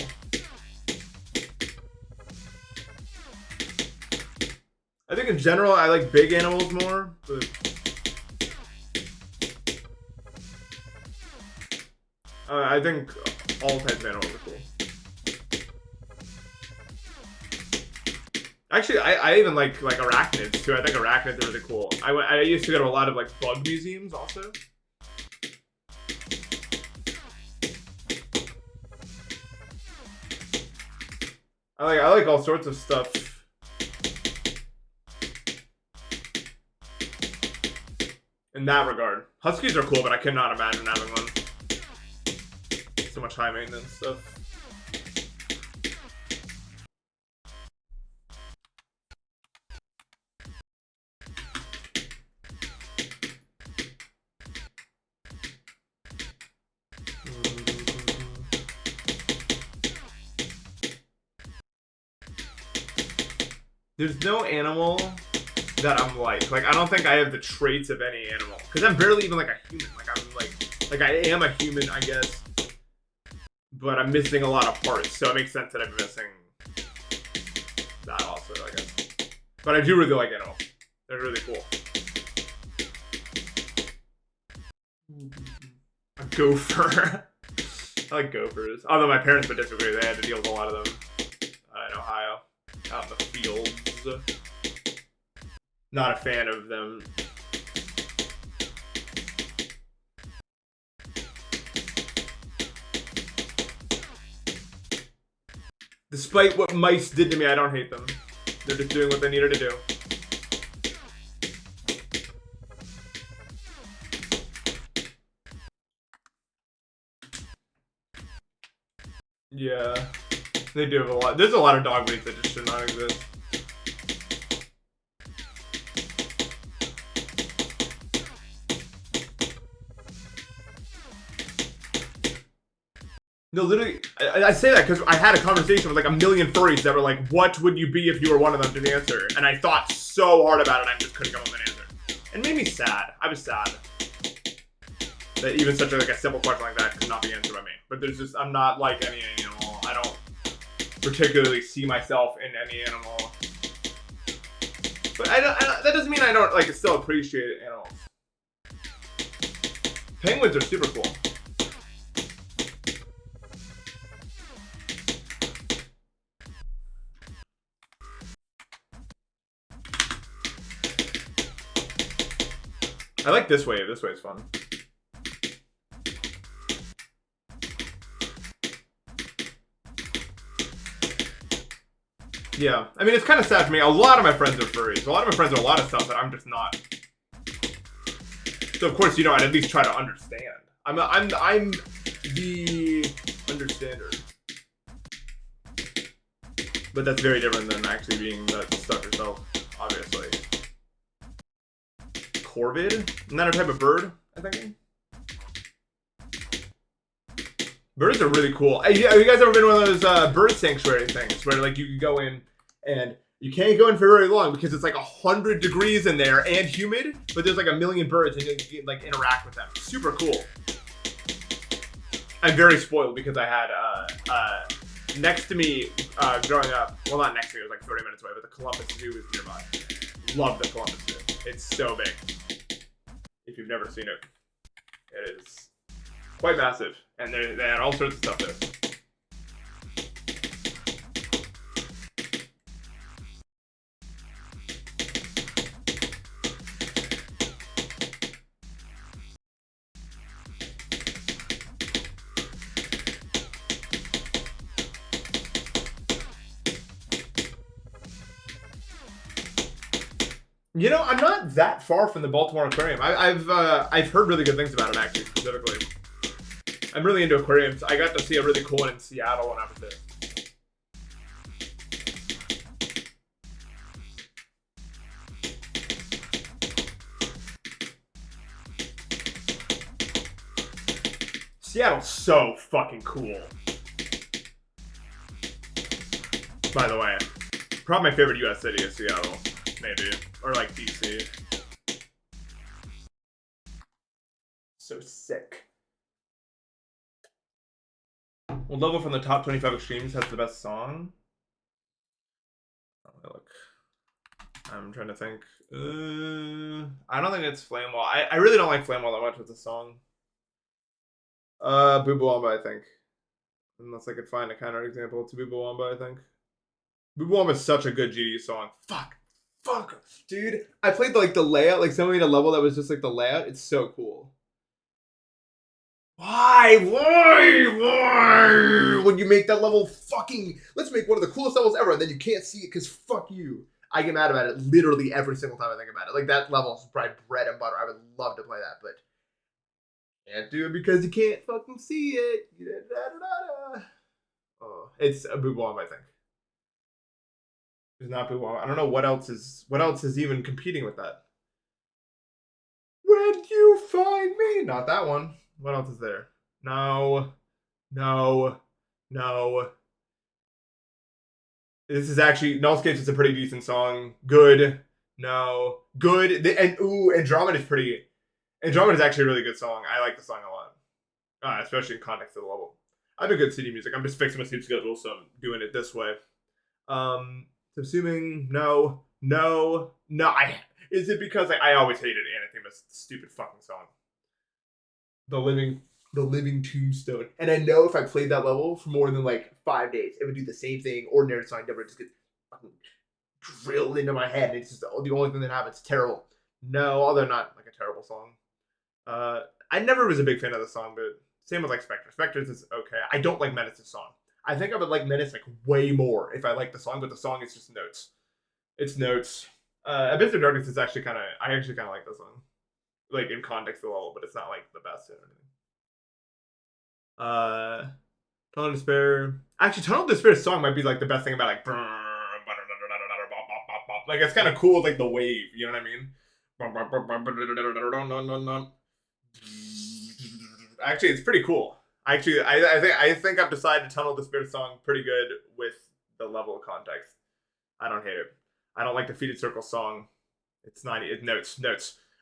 I think in general, I like big animals more, but I think all types of animals are cool. Actually, I even like arachnids too. I think arachnids are really cool. I used to go to a lot of like bug museums also. I like all sorts of stuff. In that regard, huskies are cool, but I could not imagine having one. So much high maintenance stuff. There's no animal that I'm like I don't think I have the traits of any animal because I'm barely even like a human. Like I am a human, I guess, but I'm missing a lot of parts, so it makes sense that I'm missing that also, I guess. But I do really like animals. They're really cool. A gopher. I like gophers. Although my parents would disagree. They had to deal with a lot of them in Ohio, out in the fields. Not a fan of them. Despite what mice did to me, I don't hate them. They're just doing what they needed to do. Yeah, they do have a lot. There's a lot of dog breeds that just should not exist. No, literally, I say that because I had a conversation with like a million furries that were like, what would you be if you were one of them, to the answer? And I thought so hard about it, and I just couldn't come up with an answer. It made me sad. I was sad that even such a simple question like that could not be answered by me. But there's just, I'm not like any animal. I don't particularly see myself in any animal. But that doesn't mean I don't like still appreciate animals. Penguins are super cool. I like this wave. This wave's fun. Yeah. I mean, it's kind of sad for me. A lot of my friends are furries. A lot of my friends are a lot of stuff that I'm just not. So, of course, you know, I'd at least try to understand. I'm the understander. But that's very different than actually being that stuff yourself, obviously. Corvid? Isn't that a type of bird, I think? Birds are really cool. Have you guys ever been to one of those bird sanctuary things where like you can go in and you can't go in for very long because it's like 100 degrees in there and humid, but there's like a million birds and you can like interact with them. Super cool. I'm very spoiled because I had next to me growing up. Well, not next to me. It was like 30 minutes away, but the Columbus Zoo is nearby. Love the Columbus Zoo. It's so big. If you've never seen it, it is quite massive, and they had all sorts of stuff there. You know, I'm not that far from the Baltimore Aquarium. I've heard really good things about it, actually, specifically. I'm really into aquariums. I got to see a really cool one in Seattle when I was there. Seattle's so fucking cool. By the way, probably my favorite US city is Seattle, maybe. Or like DC. So sick. Well, Level from the Top 25 Extremes has the best song. Oh, look. I'm trying to think. I don't think it's Flame Wall. I really don't like Flame Wall that much with the song. Boo Boo Wamba, I think. Unless I could find a counter example to Boo Boo Wamba, I think. Boo Boo Womba is such a good GDU song. Fuck, dude. I played like the layout, like somebody made a level that was just like the layout. It's so cool. Why? When you make that level fucking... Let's make one of the coolest levels ever, and then you can't see it because fuck you. I get mad about it literally every single time I think about it. Like, that level is probably bread and butter. I would love to play that, but... Can't do it because you can't fucking see it. Oh, it's a Boo Boo Womba, I think. It's not Boo Womba. I don't know what else is even competing with that. When you find me. Not that one. What else is there? No. This is actually... Nullscapes is a pretty decent song. Good. No. Good. And Andromeda is pretty... Andromeda is actually a really good song. I like the song a lot. Especially in context of the level. I have a good CD music. I'm just fixing my sleep schedule, so I'm doing it this way. Subsuming... No. Is it because I always hated Anathema's stupid fucking song? The living tombstone. And I know if I played that level for more than like 5 days, it would do the same thing. Ordinary song never just gets fucking drilled into my head. It's just the only thing that happens. Terrible. No, although not like a terrible song. I never was a big fan of the song, but same with like Spectre. Spectre's is okay. I don't like Menace's song. I think I would like Menace like way more if I liked the song, but the song is just notes. It's notes. Abyss of Darkness is actually kind of... I actually kind of like the song. Like, in context of the level, but it's not, like, the best or anything. Tunnel of Despair... Actually, Tunnel of Despair's song might be, like, the best thing about, like... Like, it's kind of cool with, like, the wave, you know what I mean? Actually, it's pretty cool. Actually, I think I've decided Tunnel of Despair's song pretty good with the level of context. I don't hate it. I don't like the Defeated Circle song. It's not... It notes.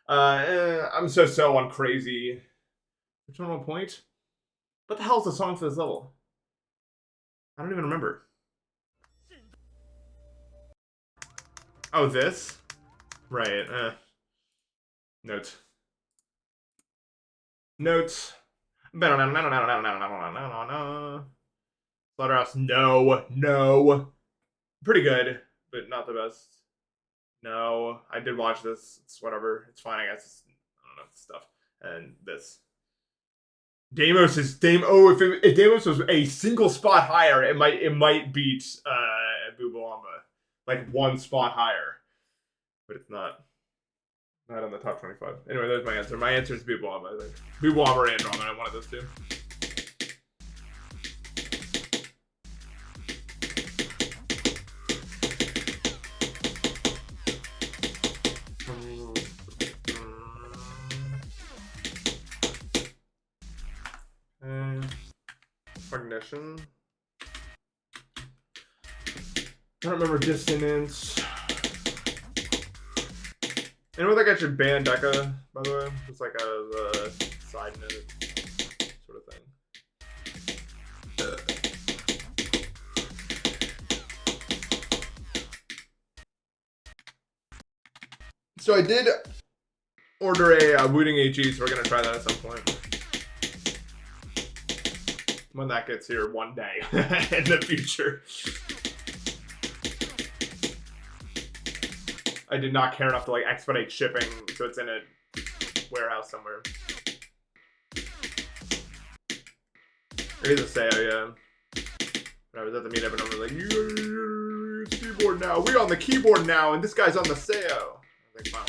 I'm so on Crazy. Which one point? What the hell is the song for this level? I don't even remember. Oh, this? Right. Notes. Slaughterhouse. No. Pretty good, but not the best. No, I did watch this. It's whatever. It's fine, I guess. I don't know, stuff. And this. Deimos is if Deimos was a single spot higher, it might beat Boo Boo Womba. Like 1 spot higher. But it's not. Not on the top 25. Anyway, there's my answer. My answer is Boo Boo Womba, I think. Boo Boo Womba or Andromeda, one of those two. Cognition. I don't remember Dissonance. Anyone think I should ban Deca, by the way? Just like as a side note sort of thing. So I did order a Wooting AG, so we're going to try that at some point. When that gets here one day in the future. I did not care enough to like expedite shipping, so it's in a warehouse somewhere. It is a sale, yeah. When I was at the meetup and I was like, you keyboard now. We're on the keyboard now, and this guy's on the sale. I think fine,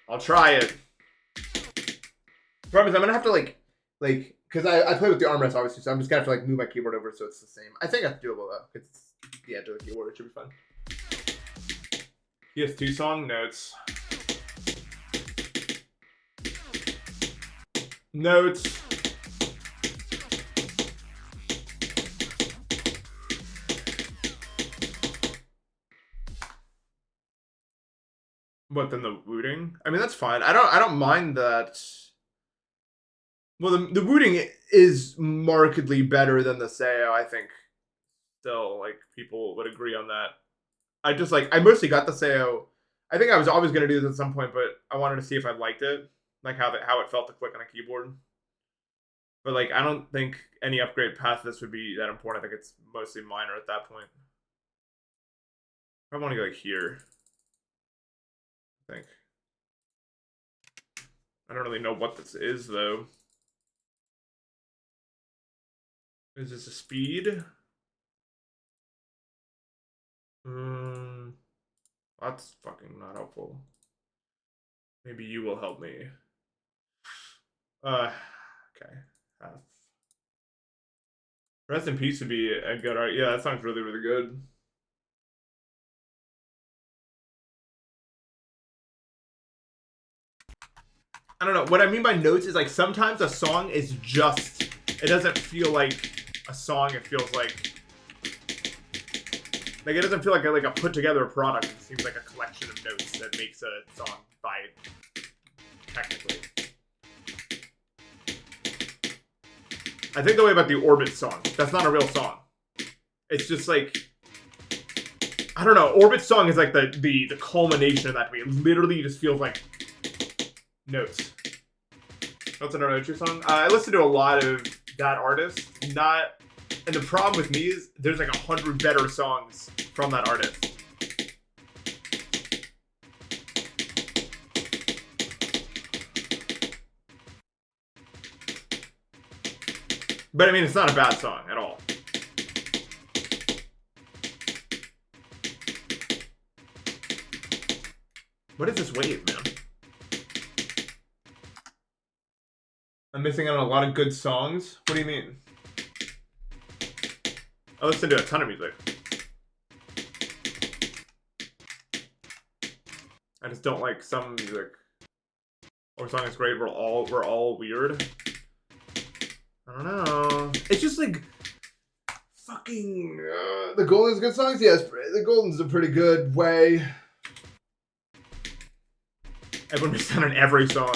I'll try it. Problem is, I'm gonna have to like, because I play with the armrest obviously, so I'm just gonna have to like move my keyboard over so it's the same. I think that's doable though. It's the edge of the keyboard. It should be fun. PS2 song notes. Notes. What then the wooting? I mean that's fine. I don't mind that. Well, the wooting is markedly better than the Seo, I think. Still, like, people would agree on that. I mostly got the Seo. I think I was always going to do this at some point, but I wanted to see if I liked it. Like, how it felt to click on a keyboard. But like, I don't think any upgrade past this would be that important. I think it's mostly minor at that point. I want to go like here. I think. I don't really know what this is though. Is this a speed? That's fucking not helpful. Maybe you will help me. Okay. Half. Rest in Peace would be a good art. Yeah, that song's really, really good. I don't know. What I mean by notes is like sometimes a song is just, it doesn't feel like a song. It feels like it doesn't feel like a put together product. It seems like a collection of notes that makes a song by technically. I think the way about the Orbit song, that's not a real song. It's just like, I don't know. Orbit song is like the culmination of that to me. It literally just feels like notes. That's another Nature song. I listen to a lot of that artist. And the problem with me is there's like 100 better songs from that artist. But I mean, it's not a bad song at all. What is this wave, man? I'm missing out on a lot of good songs? What do you mean? I listen to a ton of music. I just don't like some music. Or song is great, we're all weird. I don't know. It's just like fucking the Golden's good songs. Yes, the Golden's a pretty good way. Everyone missed out on every song.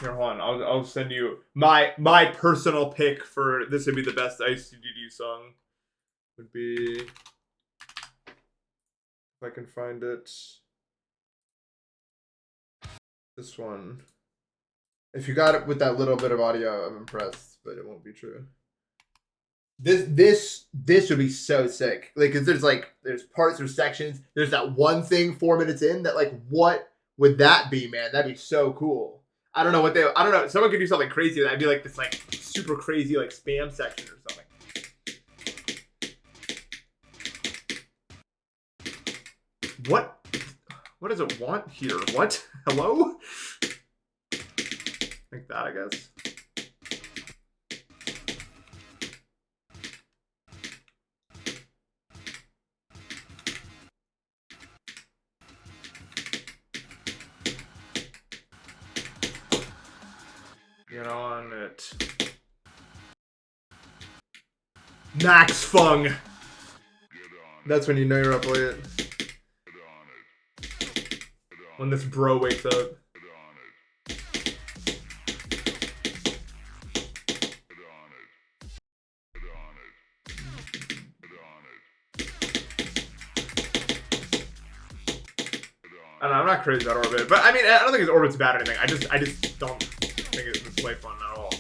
Here, hold on. I'll send you my personal pick for this would be the best ICDD song. Would be, if I can find it, this one. If you got it with that little bit of audio, I'm impressed, but it won't be true. This would be so sick. Like, cause there's parts or sections. There's that one thing 4 minutes in that like, what would that be, man? That'd be so cool. I don't know. Someone could do something crazy. That'd be like this like super crazy like spam section or something. What does it want here? What? Hello? Like that, I guess. Get on it. Max Fung. That's when you know you're up late. When this bro wakes up. I don't know, I'm not crazy about Orbit, but I mean, I don't think his Orbit's bad or anything. I just don't think it's play fun at all.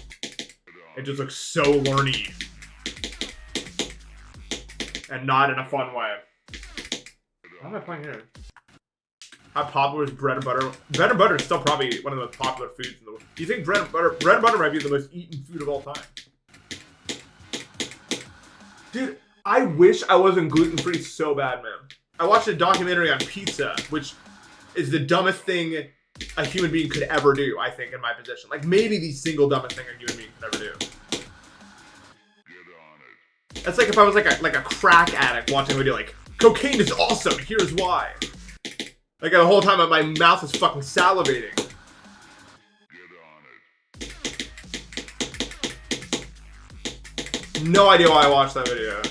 It just looks so learny. And not in a fun way. What am I playing here? How popular is bread and butter? Bread and butter is still probably one of the most popular foods in the world. Do you think bread and butter might be the most eaten food of all time? Dude, I wish I wasn't gluten-free so bad, man. I watched a documentary on pizza, which is the dumbest thing a human being could ever do, I think, in my position. Like, maybe the single dumbest thing a human being could ever do. That's like if I was like a crack addict watching a video like, cocaine is awesome, here's why. Like the whole time my mouth is fucking salivating. No idea why I watched that video.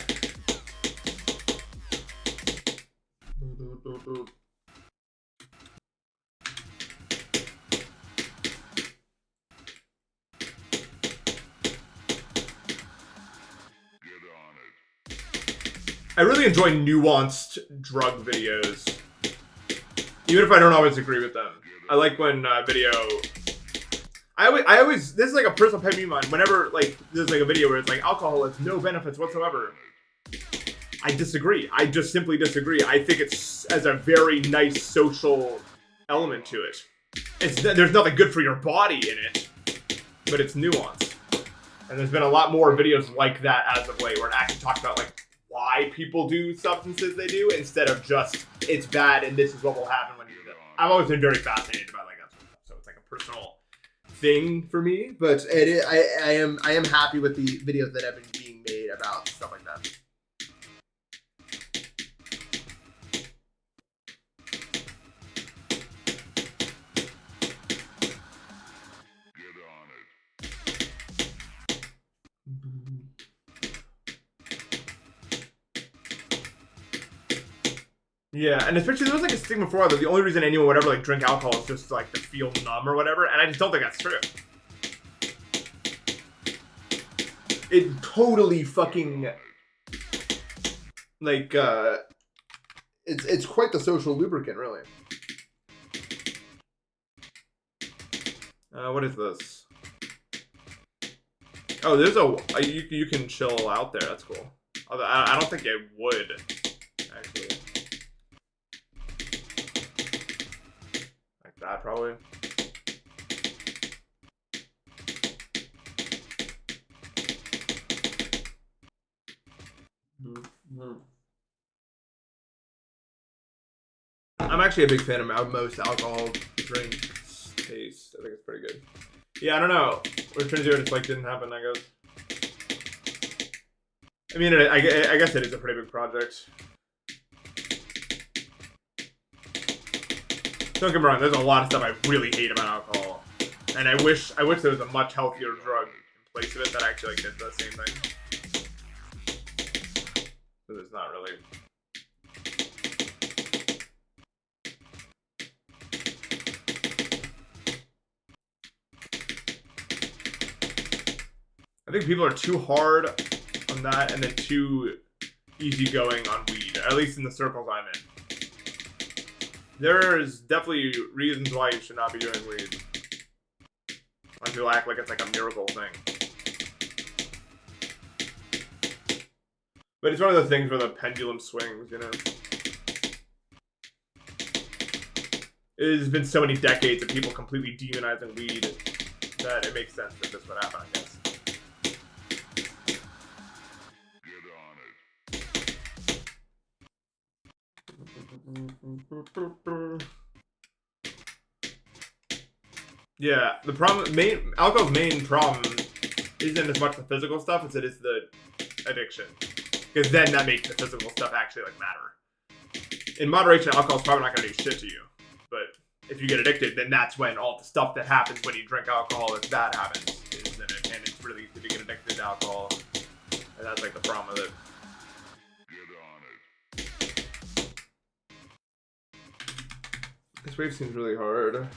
I really enjoy nuanced drug videos, even if I don't always agree with them. I like when video. I always this is like a personal pet peeve of mine. Whenever like there's like a video where it's like alcohol has no benefits whatsoever, I disagree. I just simply disagree. I think it's as a very nice social element to it. There's nothing good for your body in it, but it's nuanced. And there's been a lot more videos like that as of late, where it actually talks about like why people do substances they do, instead of just it's bad and this is what will happen when you do it. I've always been very fascinated by like that sort of stuff, so it's like a personal thing for me. But I am happy with the videos that have been being made about stuff like that. Yeah, and especially there was like a stigma before that the only reason anyone would ever like drink alcohol is just like to feel numb or whatever, and I just don't think that's true. It totally fucking like it's quite the social lubricant, really. What is this? Oh, there's you can chill out there. That's cool. Although I don't think I would actually. Like that probably. I'm actually a big fan of most alcohol drinks taste. I think it's pretty good. Yeah, I don't know. We're trying to do it. It's like didn't happen, I guess. I mean, I guess it is a pretty big project. Don't get me wrong. There's a lot of stuff I really hate about alcohol, and I wish there was a much healthier drug in place of it that actually like, did the same thing. But there's not really. I think people are too hard on that and then too easygoing on weed, at least in the circles I'm in. There's definitely reasons why you should not be doing weed. Why people act like it's like a miracle thing. But it's one of those things where the pendulum swings, you know? It has been so many decades of people completely demonizing weed that it makes sense that this would happen, I guess. Yeah, the problem, alcohol's main problem isn't as much the physical stuff as it is the addiction. Because then that makes the physical stuff actually like matter. In moderation, alcohol's probably not gonna do shit to you. But if you get addicted, then that's when all the stuff that happens when you drink alcohol that's bad happens. And it's really easy to get addicted to alcohol. And that's like the problem with it. This wave seems really hard.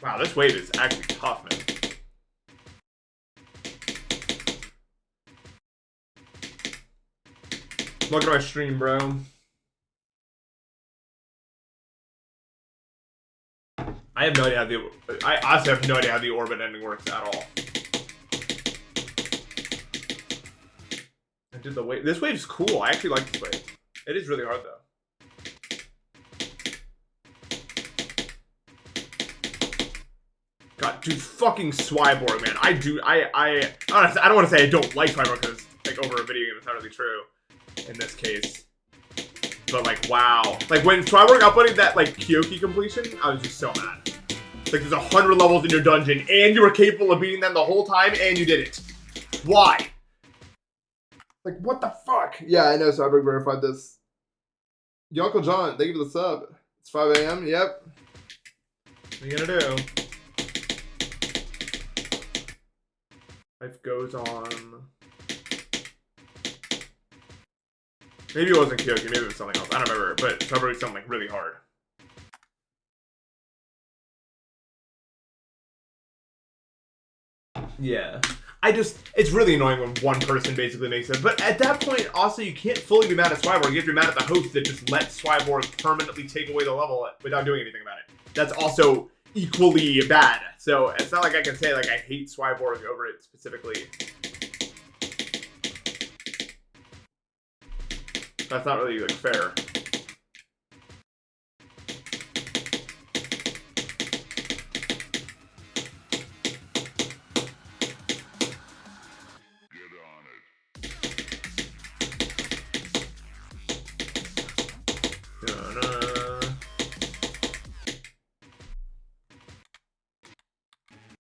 Wow, this wave is actually tough, man. Look at my stream, bro. I have no idea how I honestly have no idea how the orbit ending works at all. I did the wave. This wave's cool. I actually like this wave. It is really hard though. God, dude, fucking Swyborg, man. Honestly, I don't want to say I don't like Swyborg because like over a video game, it's not really true in this case. But like, wow. Like when Swyborg uploaded that like Kyoki completion, I was just so mad. Like there's 100 levels in your dungeon and you were capable of beating them the whole time and you did it. Why? Like what the fuck? Yeah, I know Swyborg verified this. Yo, Uncle John, thank you for the sub. It's 5 a.m. Yep. What are you gonna do? Life goes on. Maybe it wasn't Kyoki, maybe it was something else. I don't remember, but Swyborg was something like really hard. Yeah. It's really annoying when one person basically makes it. But at that point, also, you can't fully be mad at Swibor. You have to be mad at the host that just let Swibor permanently take away the level without doing anything about it. That's also equally bad. So it's not like I can say, like, I hate Swibor over it specifically. That's not really, like, fair.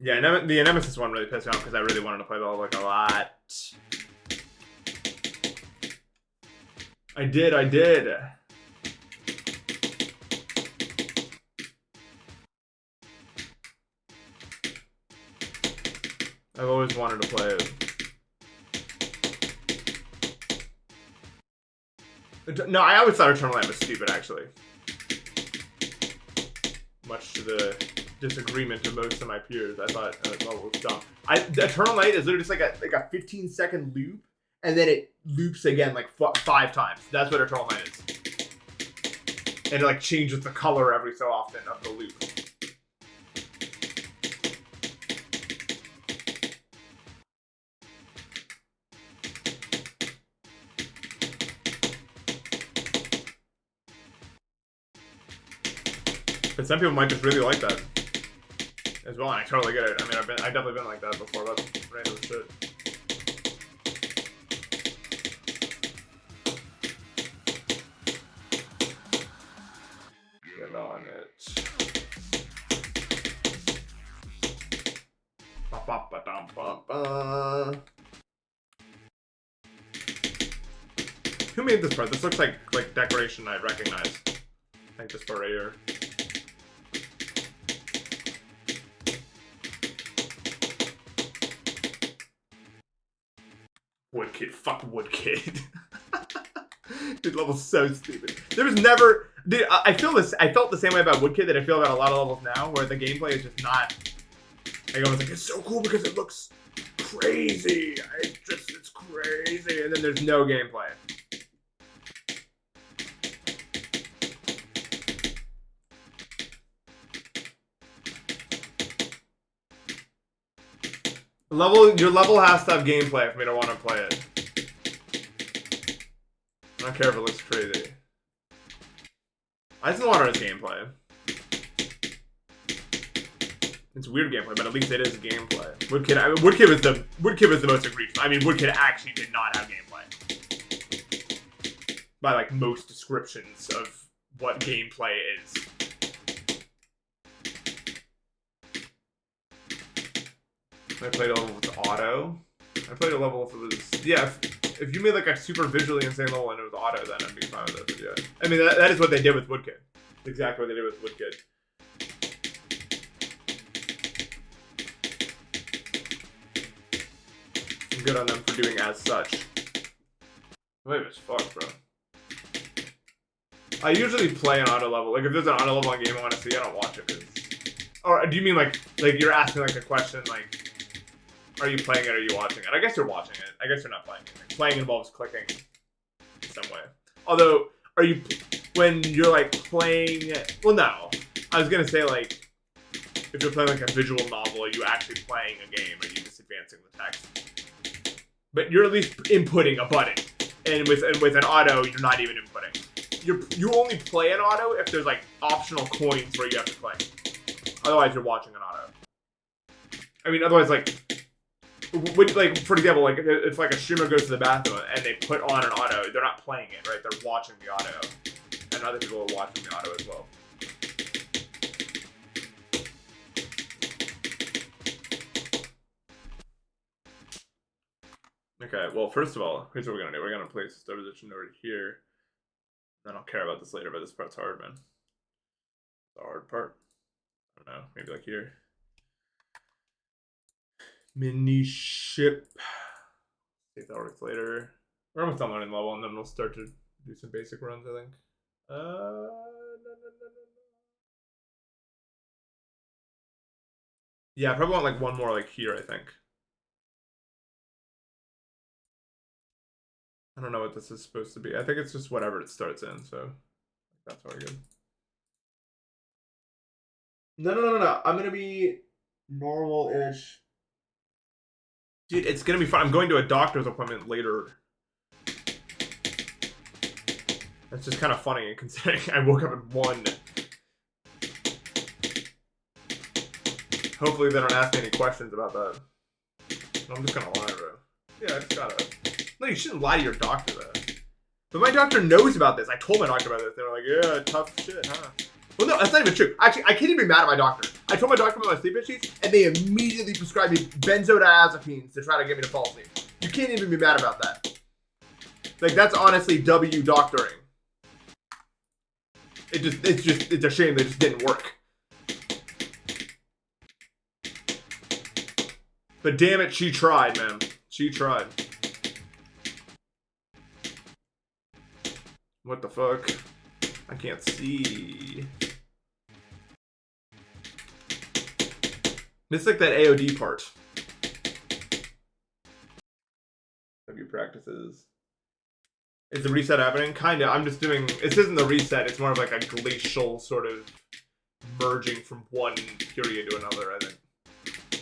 Yeah, the Nemesis one really pissed me off because I really wanted to play the level like a lot. I did. I've always wanted to play it. No, I always thought Eternal Night was stupid, actually. Much to the disagreement of most of my peers, I thought that level was dumb. The Eternal Night is literally just like a 15-second loop, and then it loops again like 5 times. That's what Eternal Night is. And it like changes the color every so often of the loop. But some people might just really like that as well, and I totally get it. I mean, I've definitely been like that before. That's random shit. Get on it. Who made this part? This looks like decoration I'd recognize. I think this part right here. Woodkid, fuck Woodkid. Dude, level's so stupid. There was never, dude. I felt the same way about Woodkid that I feel about a lot of levels now, where the gameplay is just not. Like I was like, it's so cool because it looks crazy. It's crazy, and then there's no gameplay. Your level has to have gameplay for me to want to play it. I don't care if it looks crazy. Ice and Water has gameplay. It's weird gameplay, but at least it is gameplay. Woodkid was the most egregious. I mean, Woodkid actually did not have gameplay. By like most descriptions of what gameplay is. I played a level with auto. I played a level if it was... Yeah, if you made like a super visually insane level and it was auto, then I'd be fine with it. But yeah. I mean, that is what they did with Woodkid. Exactly what they did with Woodkid. I'm good on them for doing as such. Wait, it's fucked, bro. I usually play an auto level. Like, if there's an auto level on game I want to see, I don't watch it. Or do you mean like you're asking like a question like... Are you playing it or are you watching it? I guess you're watching it. I guess you're not playing it. Playing involves clicking in some way. Although, when you're like playing, well no. I was gonna say like, if you're playing like a visual novel, are you actually playing a game or are you just advancing the text? But you're at least inputting a button. And with an auto, you're not even inputting. You only play an auto if there's like optional coins where you have to play. Otherwise, you're watching an auto. I mean, otherwise like, like for example, like if like a streamer goes to the bathroom and they put on an auto, they're not playing it, right? They're watching the auto, and other people are watching the auto as well. Okay, well, first of all, here's what we're gonna do. We're gonna place this position over here. Then I'll care about this later, but this part's hard, man. The hard part. I don't know, maybe like here. Mini ship. See if that works later. We're almost done learning level, and then we'll start to do some basic runs, I think. No. Yeah, I probably want like one more like here, I think. I don't know what this is supposed to be. I think it's just whatever it starts in, so that's all good. No. I'm gonna be normal-ish. Dude, it's gonna be fun. I'm going to a doctor's appointment later. That's just kind of funny considering I woke up at 1. Hopefully they don't ask me any questions about that. I'm just gonna lie, bro. Yeah, I just gotta. No, you shouldn't lie to your doctor, though. But my doctor knows about this. I told my doctor about this. They were like, yeah, tough shit, huh? Well, no, that's not even true. Actually, I can't even be mad at my doctor. I told my doctor about my sleep issues, and they immediately prescribed me benzodiazepines to try to get me to fall asleep. You can't even be mad about that. Like, that's honestly W doctoring. It's a shame they just didn't work. But damn it, she tried, man. She tried. What the fuck? I can't see. It's like that AOD part. W practices. Is the reset happening? Kinda. I'm just doing. This isn't the reset. It's more of like a glacial sort of merging from one period to another, I think.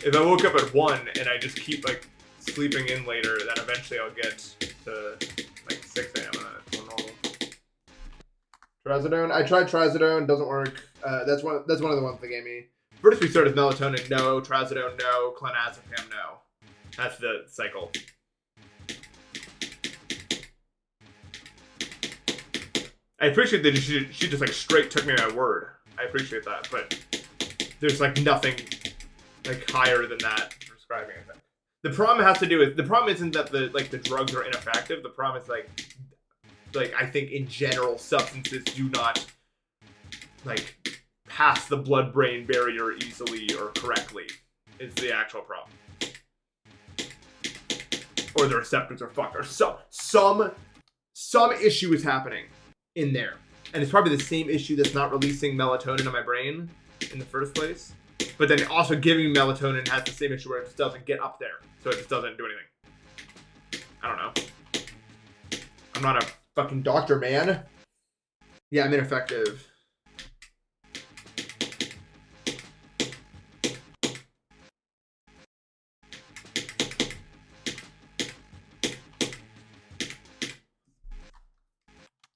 If I woke up at 1 and I just keep like sleeping in later, then eventually I'll get to like 6 a.m. and then it's more normal. Trazodone. I tried Trazodone. Doesn't work. That's one of the ones they gave me. First we started melatonin. No. Trazodone. No. Clonazepam. No. That's the cycle. I appreciate that she just like straight took me at my word. I appreciate that, but there's like nothing like higher than that prescribing it. The problem has to do with, the problem isn't that the drugs are ineffective. The problem is like I think in general substances do not like pass the blood-brain barrier easily or correctly. Is the actual problem. Or the receptors are fucked, or some issue is happening in there, and it's probably the same issue that's not releasing melatonin in my brain in the first place. But then also giving me melatonin has the same issue where it just doesn't get up there. So it just doesn't do anything. I don't know. I'm not a fucking doctor, man. Yeah, I'm ineffective.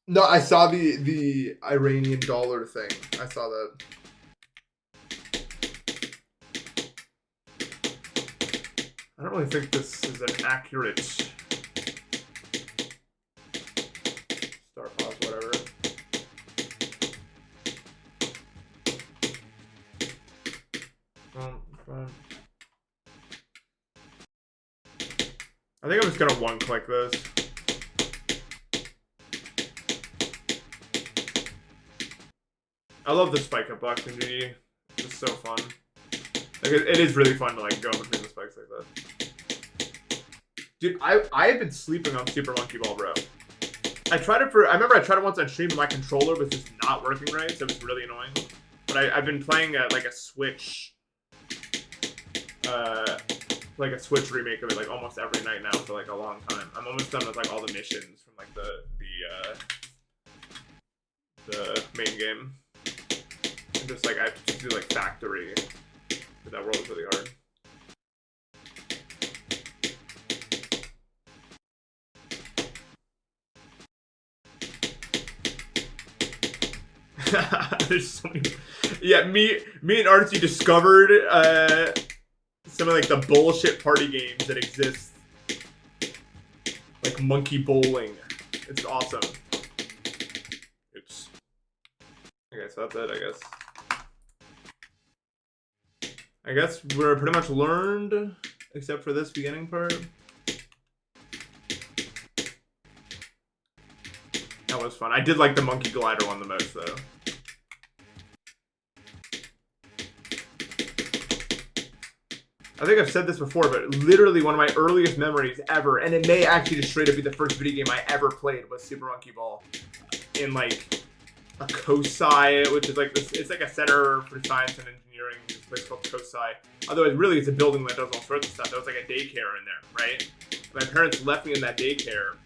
No, I saw the Iranian dollar thing. I saw that. I don't really think this is an accurate star pause, whatever. I think I'm just gonna one-click this. I love the spike up box in GD. It's just so fun. Like it is really fun to like go between the spikes like that. Dude, I have been sleeping on Super Monkey Ball, bro. I remember I tried it once on stream and my controller was just not working right, so it was really annoying. But I've been playing like a Switch remake of it like almost every night now for like a long time. I'm almost done with like all the missions from like the main game. And just like I have to do like factory. But that world is really hard. There's so many. Yeah, me and Artsy discovered some of like the bullshit party games that exist, like Monkey Bowling. It's awesome. Oops. Okay, so that's it, I guess. I guess we're pretty much learned, except for this beginning part. That was fun. I did like the Monkey Glider one the most, though. I think I've said this before, but literally one of my earliest memories ever, and it may actually just straight up be the first video game I ever played, was Super Monkey Ball. In like a COSI, which is like this, it's like a center for science and engineering. It's a place called COSI. Otherwise, really, it's a building that does all sorts of stuff. There was like a daycare in there, right? My parents left me in that daycare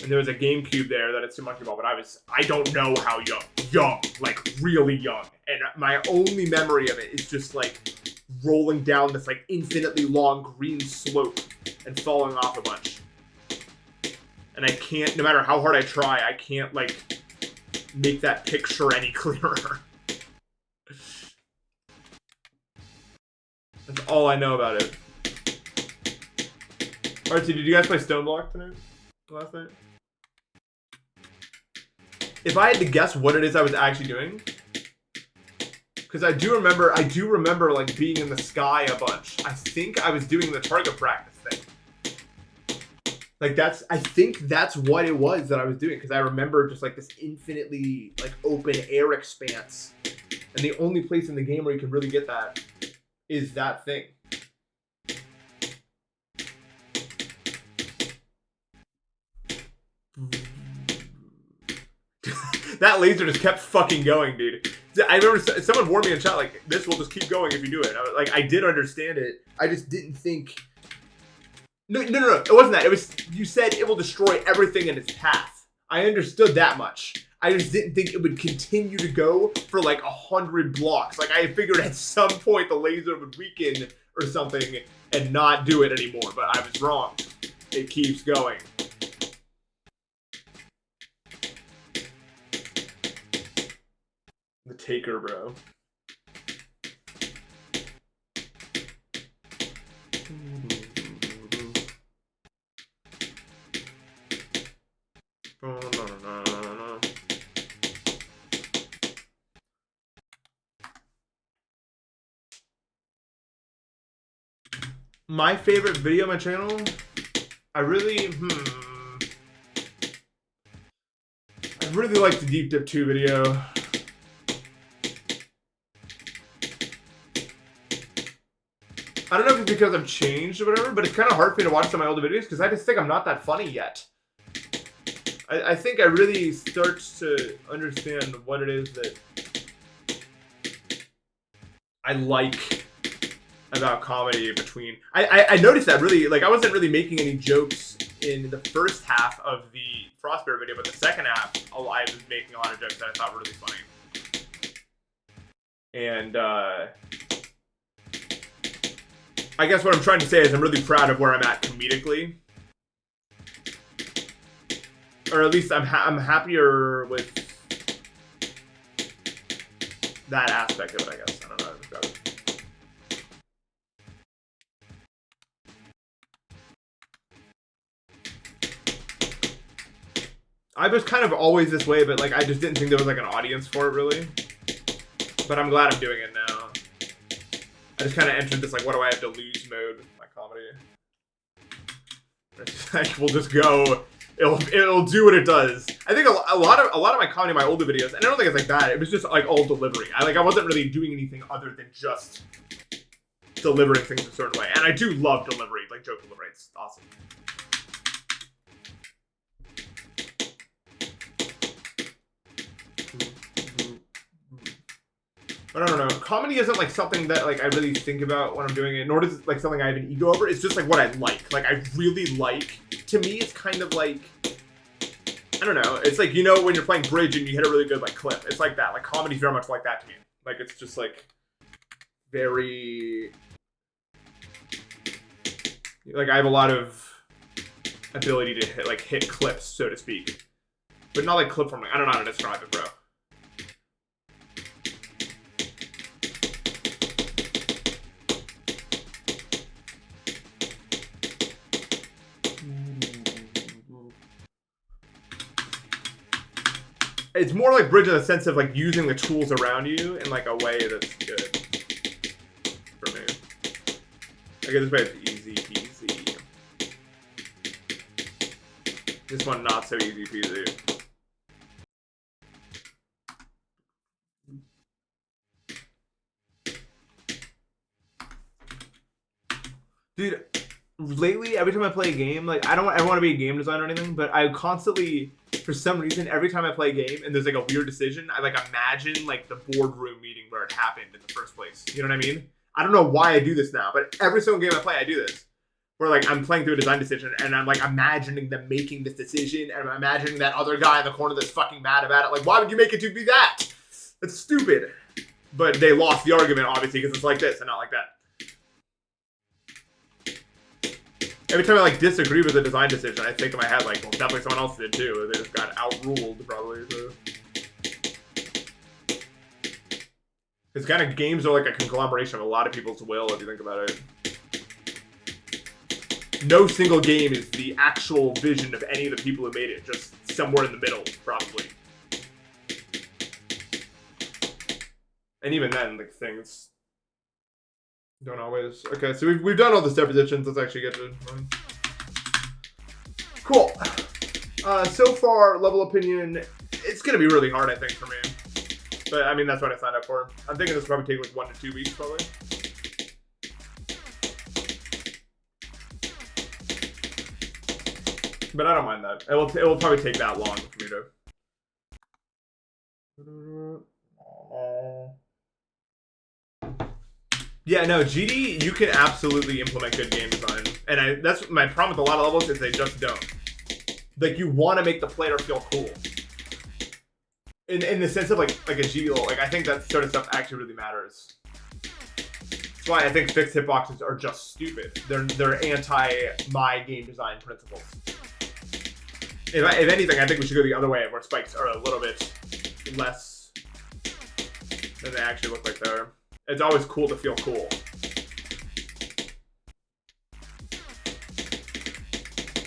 And there was a GameCube there that had Super Monkey Ball, but I don't know how young, like really young. And my only memory of it is just like rolling down this like infinitely long green slope and falling off a bunch. And I can't, no matter how hard I try, I can't like make that picture any clearer. That's all I know about it. Alright, so did you guys play Stone Block tonight? Last night? If I had to guess what it is I was actually doing, because I do remember like being in the sky a bunch. I think I was doing the target practice thing. Like I think that's what it was that I was doing, because I remember just like this infinitely like open air expanse, and the only place in the game where you can really get that is that thing. That laser just kept fucking going, dude. I remember someone warned me in chat, like, this will just keep going if you do it. I did understand it. I just didn't think... No, it wasn't that. It was, you said it will destroy everything in its path. I understood that much. I just didn't think it would continue to go for like 100 blocks. Like, I figured at some point the laser would weaken or something and not do it anymore, but I was wrong. It keeps going. The Taker, bro. My favorite video on my channel? I really like the Deep Dip 2 video. I don't know if it's because I've changed or whatever, but it's kind of hard for me to watch some of my older videos because I just think I'm not that funny yet. I think I really start to understand what it is that I like about comedy between... I noticed that really, like, I wasn't really making any jokes in the first half of the Frostbear video, but the second half, I was making a lot of jokes that I thought were really funny. And, I guess what I'm trying to say is I'm really proud of where I'm at comedically. Or at least I'm happier with that aspect of it, I guess. I don't know how to describe it. I was kind of always this way, but like I just didn't think there was like an audience for it really. But I'm glad I'm doing it now. I just kind of entered this like, what do I have to lose mode with my comedy. It's like, we'll just go. It'll do what it does. I think a lot of my comedy in my older videos, and I don't think it's like that. It was just like all delivery. I wasn't really doing anything other than just delivering things a certain way. And I do love delivery, like joke delivery. It's awesome. But I don't know. Comedy isn't like something that like I really think about when I'm doing it, nor does it like something I have an ego over. It's just like what I like. Like I really like. To me, it's kind of like, I don't know. It's like, you know, when you're playing bridge and you hit a really good like clip. It's like that. Like comedy's very much like that to me. Like it's just like very like I have a lot of ability to hit clips, so to speak, but not like clip from like I don't know how to describe it, bro. It's more like bridge in the sense of like using the tools around you in like a way that's good for me. Okay, this way it's easy peasy. This one not so easy peasy. Dude, lately every time I play a game, like I don't want to be a game designer or anything, but I constantly, for some reason, every time I play a game and there's like a weird decision, I like imagine like the boardroom meeting where it happened in the first place. You know what I mean? I don't know why I do this now, but every single game I play, I do this. where like I'm playing through a design decision and I'm like imagining them making this decision and I'm imagining that other guy in the corner that's fucking mad about it. Like, why would you make it to be that? That's stupid. But they lost the argument, obviously, because it's like this and not like that. Every time I like disagree with a design decision, I think in my head like, well, definitely someone else did too. They just got outruled, probably. So. It's kind of games are like a conglomeration of a lot of people's will, if you think about it. No single game is the actual vision of any of the people who made it. Just somewhere in the middle, probably. And even then, like things don't always. Okay, so we've done all the step positions. Let's actually get to one. Cool. So far, level opinion. It's gonna be really hard, I think, for me. But I mean, that's what I signed up for. I'm thinking this will probably take like 1 to 2 weeks, probably. But I don't mind that. It will probably take that long for me to. Yeah, no, GD, you can absolutely implement good game design. And that's my problem with a lot of levels is they just don't. Like, you want to make the player feel cool. In the sense of, like a GD level. Like, I think that sort of stuff actually really matters. That's why I think fixed hitboxes are just stupid. They're anti-my game design principles. If anything, I think we should go the other way, where spikes are a little bit less than they actually look like they are. It's always cool to feel cool.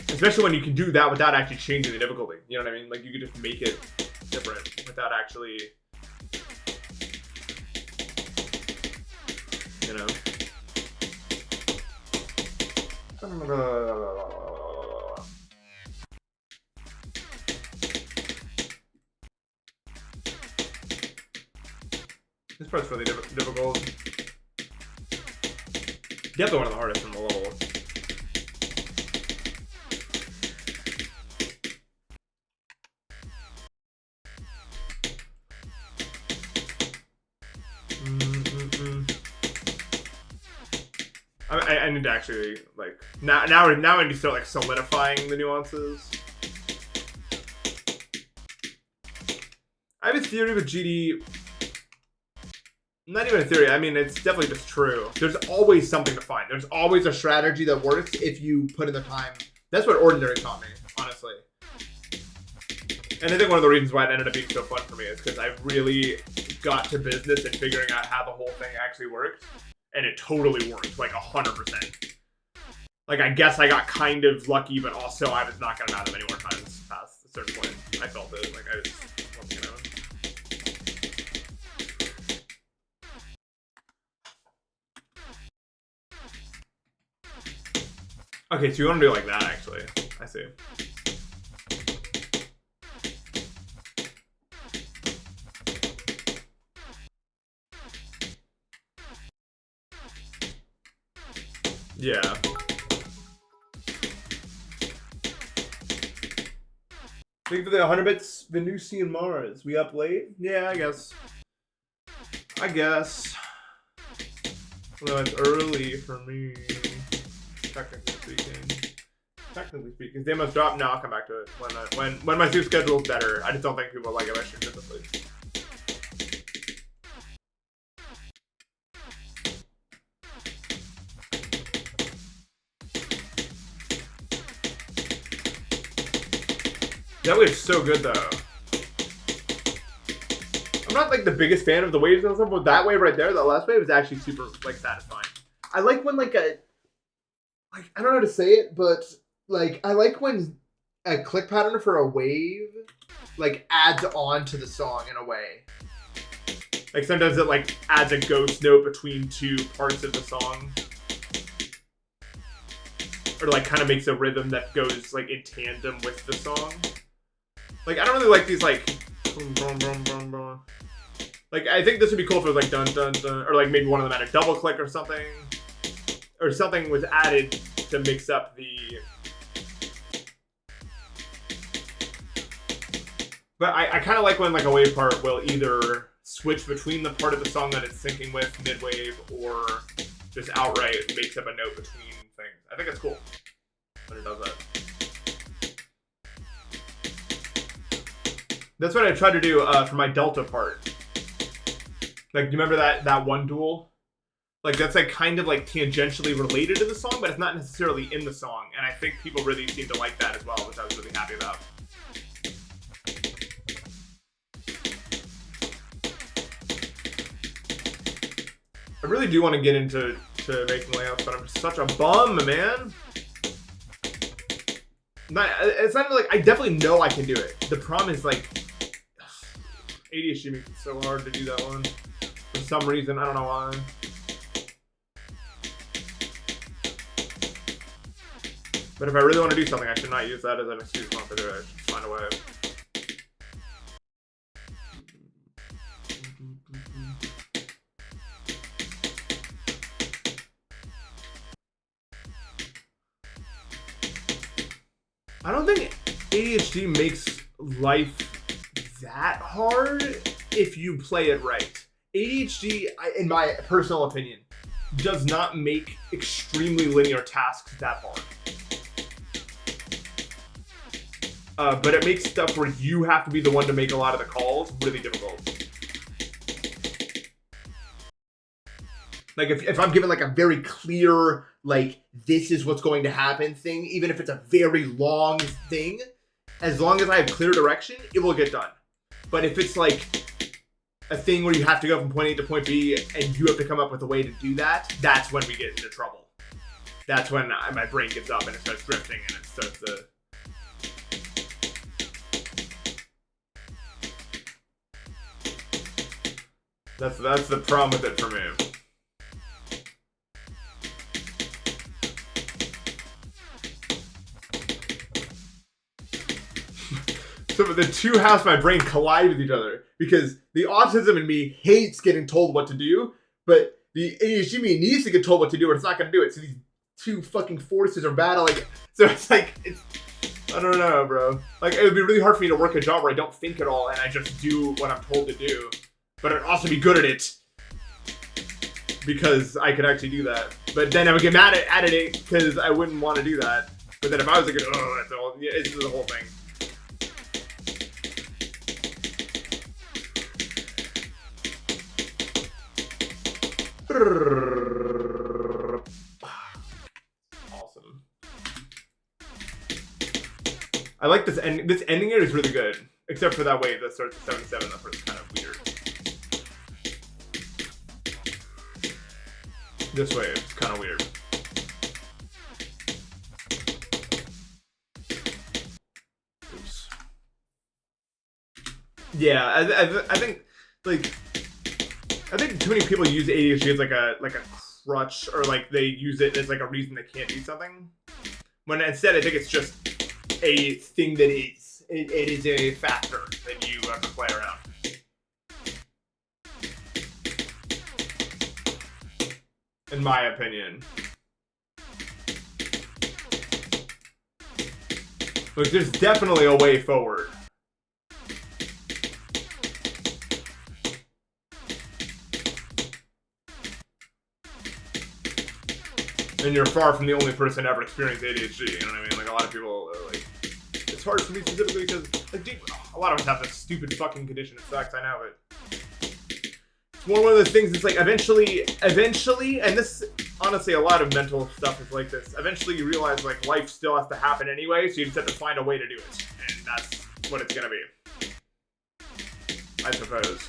Especially when you can do that without actually changing the difficulty. You know what I mean? Like, you could just make it different without actually, you know. This part's really difficult. Definitely one of the hardest in the level. I need to actually, like, now I need to start, like, solidifying the nuances. I have a theory with GD. Not even a theory. I mean, it's definitely just true. There's always something to find. There's always a strategy that works if you put in the time. That's what Ordinary taught me, honestly. And I think one of the reasons why it ended up being so fun for me is because I really got to business and figuring out how the whole thing actually worked. And it totally worked, like 100%. Like, I guess I got kind of lucky, but also I was not going to have them any more times past a certain point. I felt it. Like, I just wasn't going to. Okay, so you want to do it like that, actually. I see. Yeah. Thank you for the 100 bits, Venusi and Mars. We up late? Yeah, I guess. Although it's early for me. Technically speaking. They must drop. No, I'll come back to it when my sleep schedule is better. I just don't think people like it if I stream this late. That wave's so good though. I'm not like the biggest fan of the waves and stuff, but that wave right there, that last wave, is actually super like satisfying. I like when like I don't know how to say it, but like I like when a click pattern for a wave like adds on to the song in a way. Like sometimes it like adds a ghost note between two parts of the song. Or like kind of makes a rhythm that goes like in tandem with the song. Like, I don't really like these, like, boom, boom, boom, boom, boom. Like, I think this would be cool if it was, like, dun, dun, dun, or, like, maybe one of them had a double click or something. Or something was added to mix up the... But I kind of like when, like, a wave part will either switch between the part of the song that it's syncing with mid-wave or just outright makes up a note between things. I think it's cool when it does that. That's what I tried to do for my Delta part. Like, you remember that one duel? Like, that's like kind of like tangentially related to the song, but it's not necessarily in the song. And I think people really seem to like that as well, which I was really happy about. I really do want to get into making layouts, but I'm such a bum, man. It's not like I definitely know I can do it. The problem is like ADHD makes it so hard to do that one for some reason. I don't know why. But if I really want to do something, I should not use that as an excuse not to do it. I should find a way. I don't think ADHD makes life that hard if you play it right. ADHD, in my personal opinion, does not make extremely linear tasks that hard. But it makes stuff where you have to be the one to make a lot of the calls really difficult. Like if I'm given like a very clear, like this is what's going to happen thing, even if it's a very long thing, as long as I have clear direction, it will get done. But if it's like a thing where you have to go from point A to point B and you have to come up with a way to do that, that's when we get into trouble. That's when my brain gives up and it starts drifting and it starts to... That's the problem with it for me. So the two halves of my brain collide with each other because the autism in me hates getting told what to do, but the ADHD in me needs to get told what to do or it's not going to do it. So these two fucking forces are battling. So it's like, I don't know, bro. Like, it would be really hard for me to work a job where I don't think at all and I just do what I'm told to do. But I'd also be good at it because I could actually do that. But then I would get mad at it because I wouldn't want to do that. But then if I was like, oh, that's all, yeah, it's the whole thing. Awesome. I like this end. This ending here is really good, except for that wave that starts at 77. That part's kind of weird. This wave is kind of weird. Oops. Yeah, I think like. I think too many people use ADHD as like a crutch or like they use it as like a reason they can't do something. When instead I think it's just a thing that is it is a factor that you have to play around. In my opinion. Like there's definitely a way forward. And you're far from the only person ever experienced ADHD, you know what I mean? Like, a lot of people, like, it's hard for me specifically because, like, dude, a lot of us have this stupid fucking condition. It sucks, I know, but it's more one of those things that's like, eventually, and this, honestly, a lot of mental stuff is like this. Eventually you realize, like, life still has to happen anyway, so you just have to find a way to do it. And that's what it's gonna be. I suppose.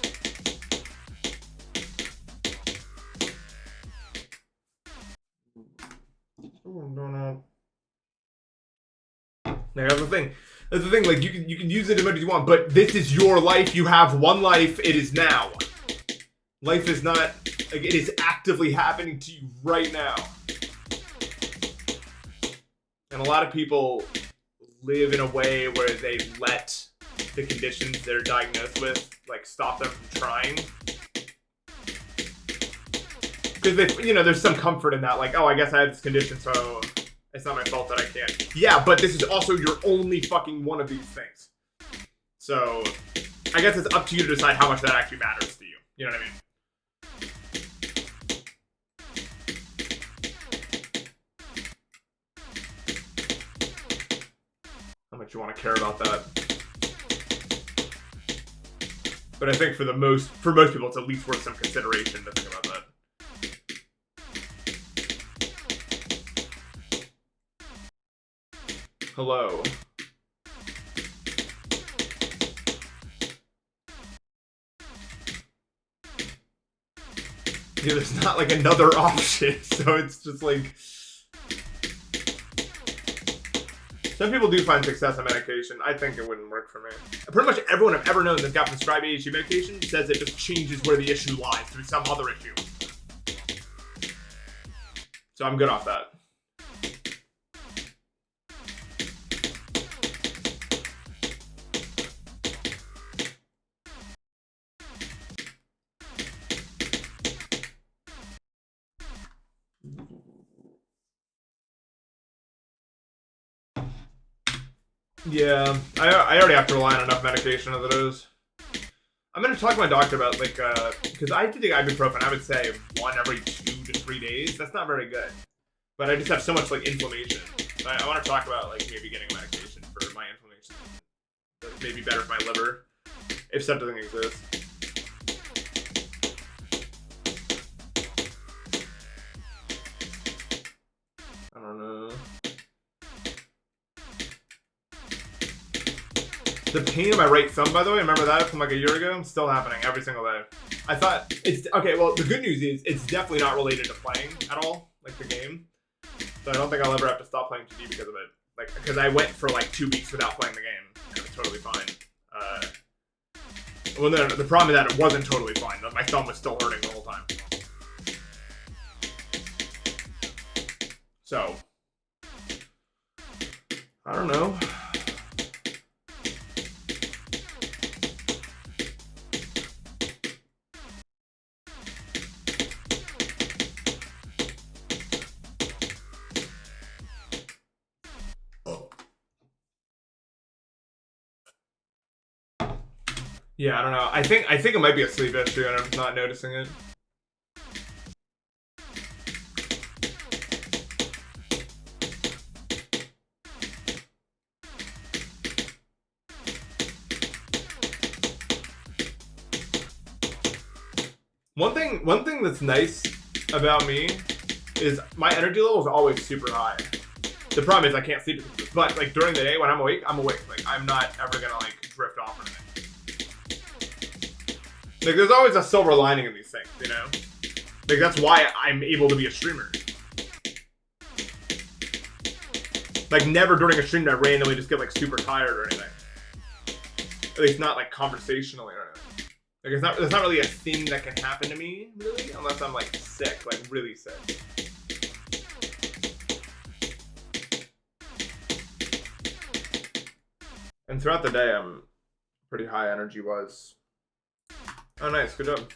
Oh, no. That's the thing. That's the thing. Like you can use it as much as you want, but this is your life. You have one life. It is now. Life is not like it is actively happening to you right now. And a lot of people live in a way where they let the conditions they're diagnosed with like stop them from trying. Because there's some comfort in that, like, oh, I guess I have this condition, so it's not my fault that I can't. Yeah, but this is also your only fucking one of these things. So, I guess it's up to you to decide how much that actually matters to you. You know what I mean? much you want to care about that. But I think for most people, it's at least worth some consideration to think about that. Hello. Yeah, there's not like another option, so it's just like some people do find success in medication. I think it wouldn't work for me. Pretty much everyone I've ever known that's got prescribed ADHD medication says it just changes where the issue lies through some other issue. So I'm good off that. Yeah, I already have to rely on enough medication as it is. I'm gonna talk to my doctor about like because I do the ibuprofen. I would say 1 every 2 to 3 days. That's not very good, but I just have so much like inflammation. So I want to talk about like maybe getting a medication for my inflammation. That's maybe better for my liver if stuff doesn't exist. I don't know. The pain in my right thumb, by the way, remember that from like a year ago? Still happening every single day. I thought it's okay. Well, the good news is it's definitely not related to playing at all, like the game. So I don't think I'll ever have to stop playing GD because of it. Like, because I went for like 2 weeks without playing the game, and it was totally fine. Well, then the problem is that it wasn't totally fine. My thumb was still hurting the whole time. So I don't know. Yeah, I don't know. I think it might be a sleep issue, and I'm just not noticing it. One thing that's nice about me is my energy level is always super high. The problem is I can't sleep, but like during the day when I'm awake, I'm awake. Like I'm not ever gonna like drift off or anything. Like, there's always a silver lining in these things, you know? Like, that's why I'm able to be a streamer. Like, never during a stream did I randomly just get, like, super tired or anything. At least not, like, conversationally or anything. Like, it's not really a thing that can happen to me, really, unless I'm, like, sick, like, really sick. And throughout the day, I'm pretty high energy-wise. Oh, nice. Good job.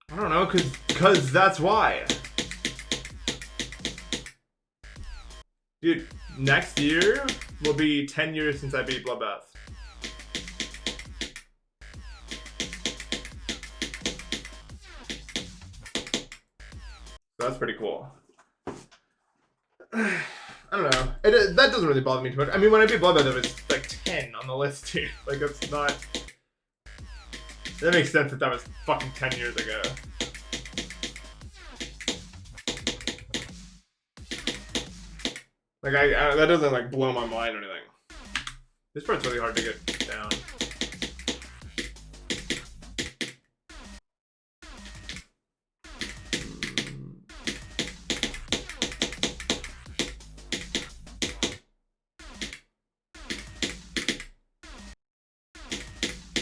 I don't know, cause that's why. Dude, next year will be 10 years since I beat Bloodbath. So that's pretty cool. I don't know. That doesn't really bother me too much. I mean, when I beat Bloodbath, it was like 10 on the list too. Like, it's not. That makes sense that was fucking 10 years ago. Like, that doesn't like blow my mind or anything. This part's really hard to get down.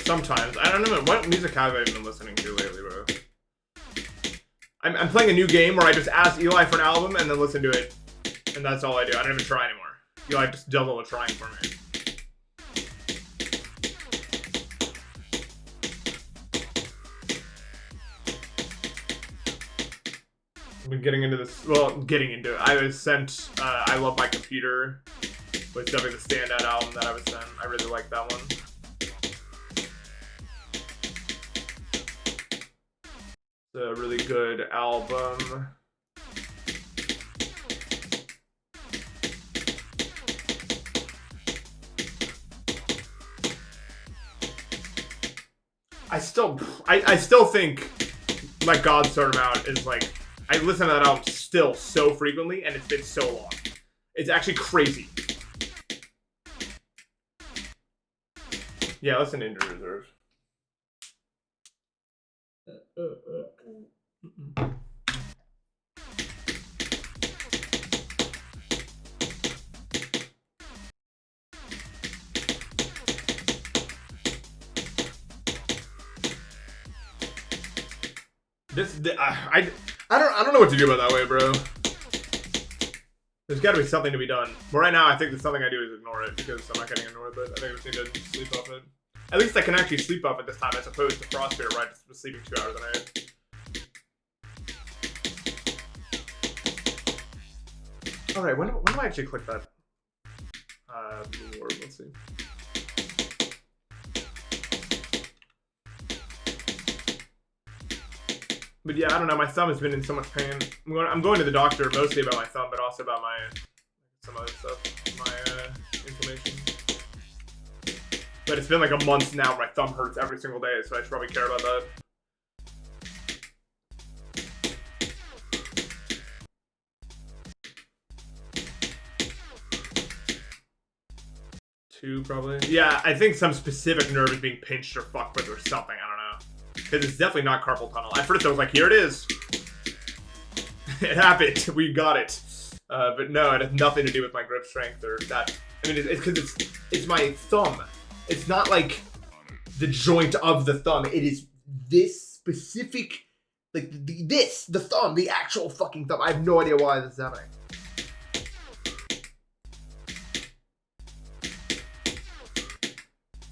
Sometimes. I don't know what music have I been listening to lately, bro. I'm playing a new game where I just ask Eli for an album and then listen to it. And that's all I do. I don't even try anymore. Eli just does all the trying for me. I've been getting into this. Well, getting into it. I was sent I Love My Computer. Was definitely the standout album that I was sent. I really like that one. a really good album. I still think Let God Sort Him Out is like, I listen to that album still so frequently, and it's been so long. It's actually crazy. Yeah, listen to Injured Reserve. I don't know what to do about that way, bro. There's got to be something to be done. But right now, I think the something I do is ignore it because I'm not getting annoyed with it. I think I just need to sleep off it. At least I can actually sleep off it this time, as opposed to Frostbeard, where I just was sleeping 2 hours a night. All right, when do I actually click that? Reward, let's see. But yeah, I don't know. My thumb has been in so much pain. I'm going to the doctor mostly about my thumb, but also about some other stuff, my inflammation. But it's been like a month now. My thumb hurts every single day, so I should probably care about that. Two, probably. Yeah, I think some specific nerve is being pinched or fucked with or something. I don't know. Because it's definitely not carpal tunnel. At first I was like, here it is. It happened. We got it. But no, it has nothing to do with my grip strength or that. I mean, it's because it's my thumb. It's not like the joint of the thumb. It is this specific, like the thumb, the actual fucking thumb. I have no idea why this is happening.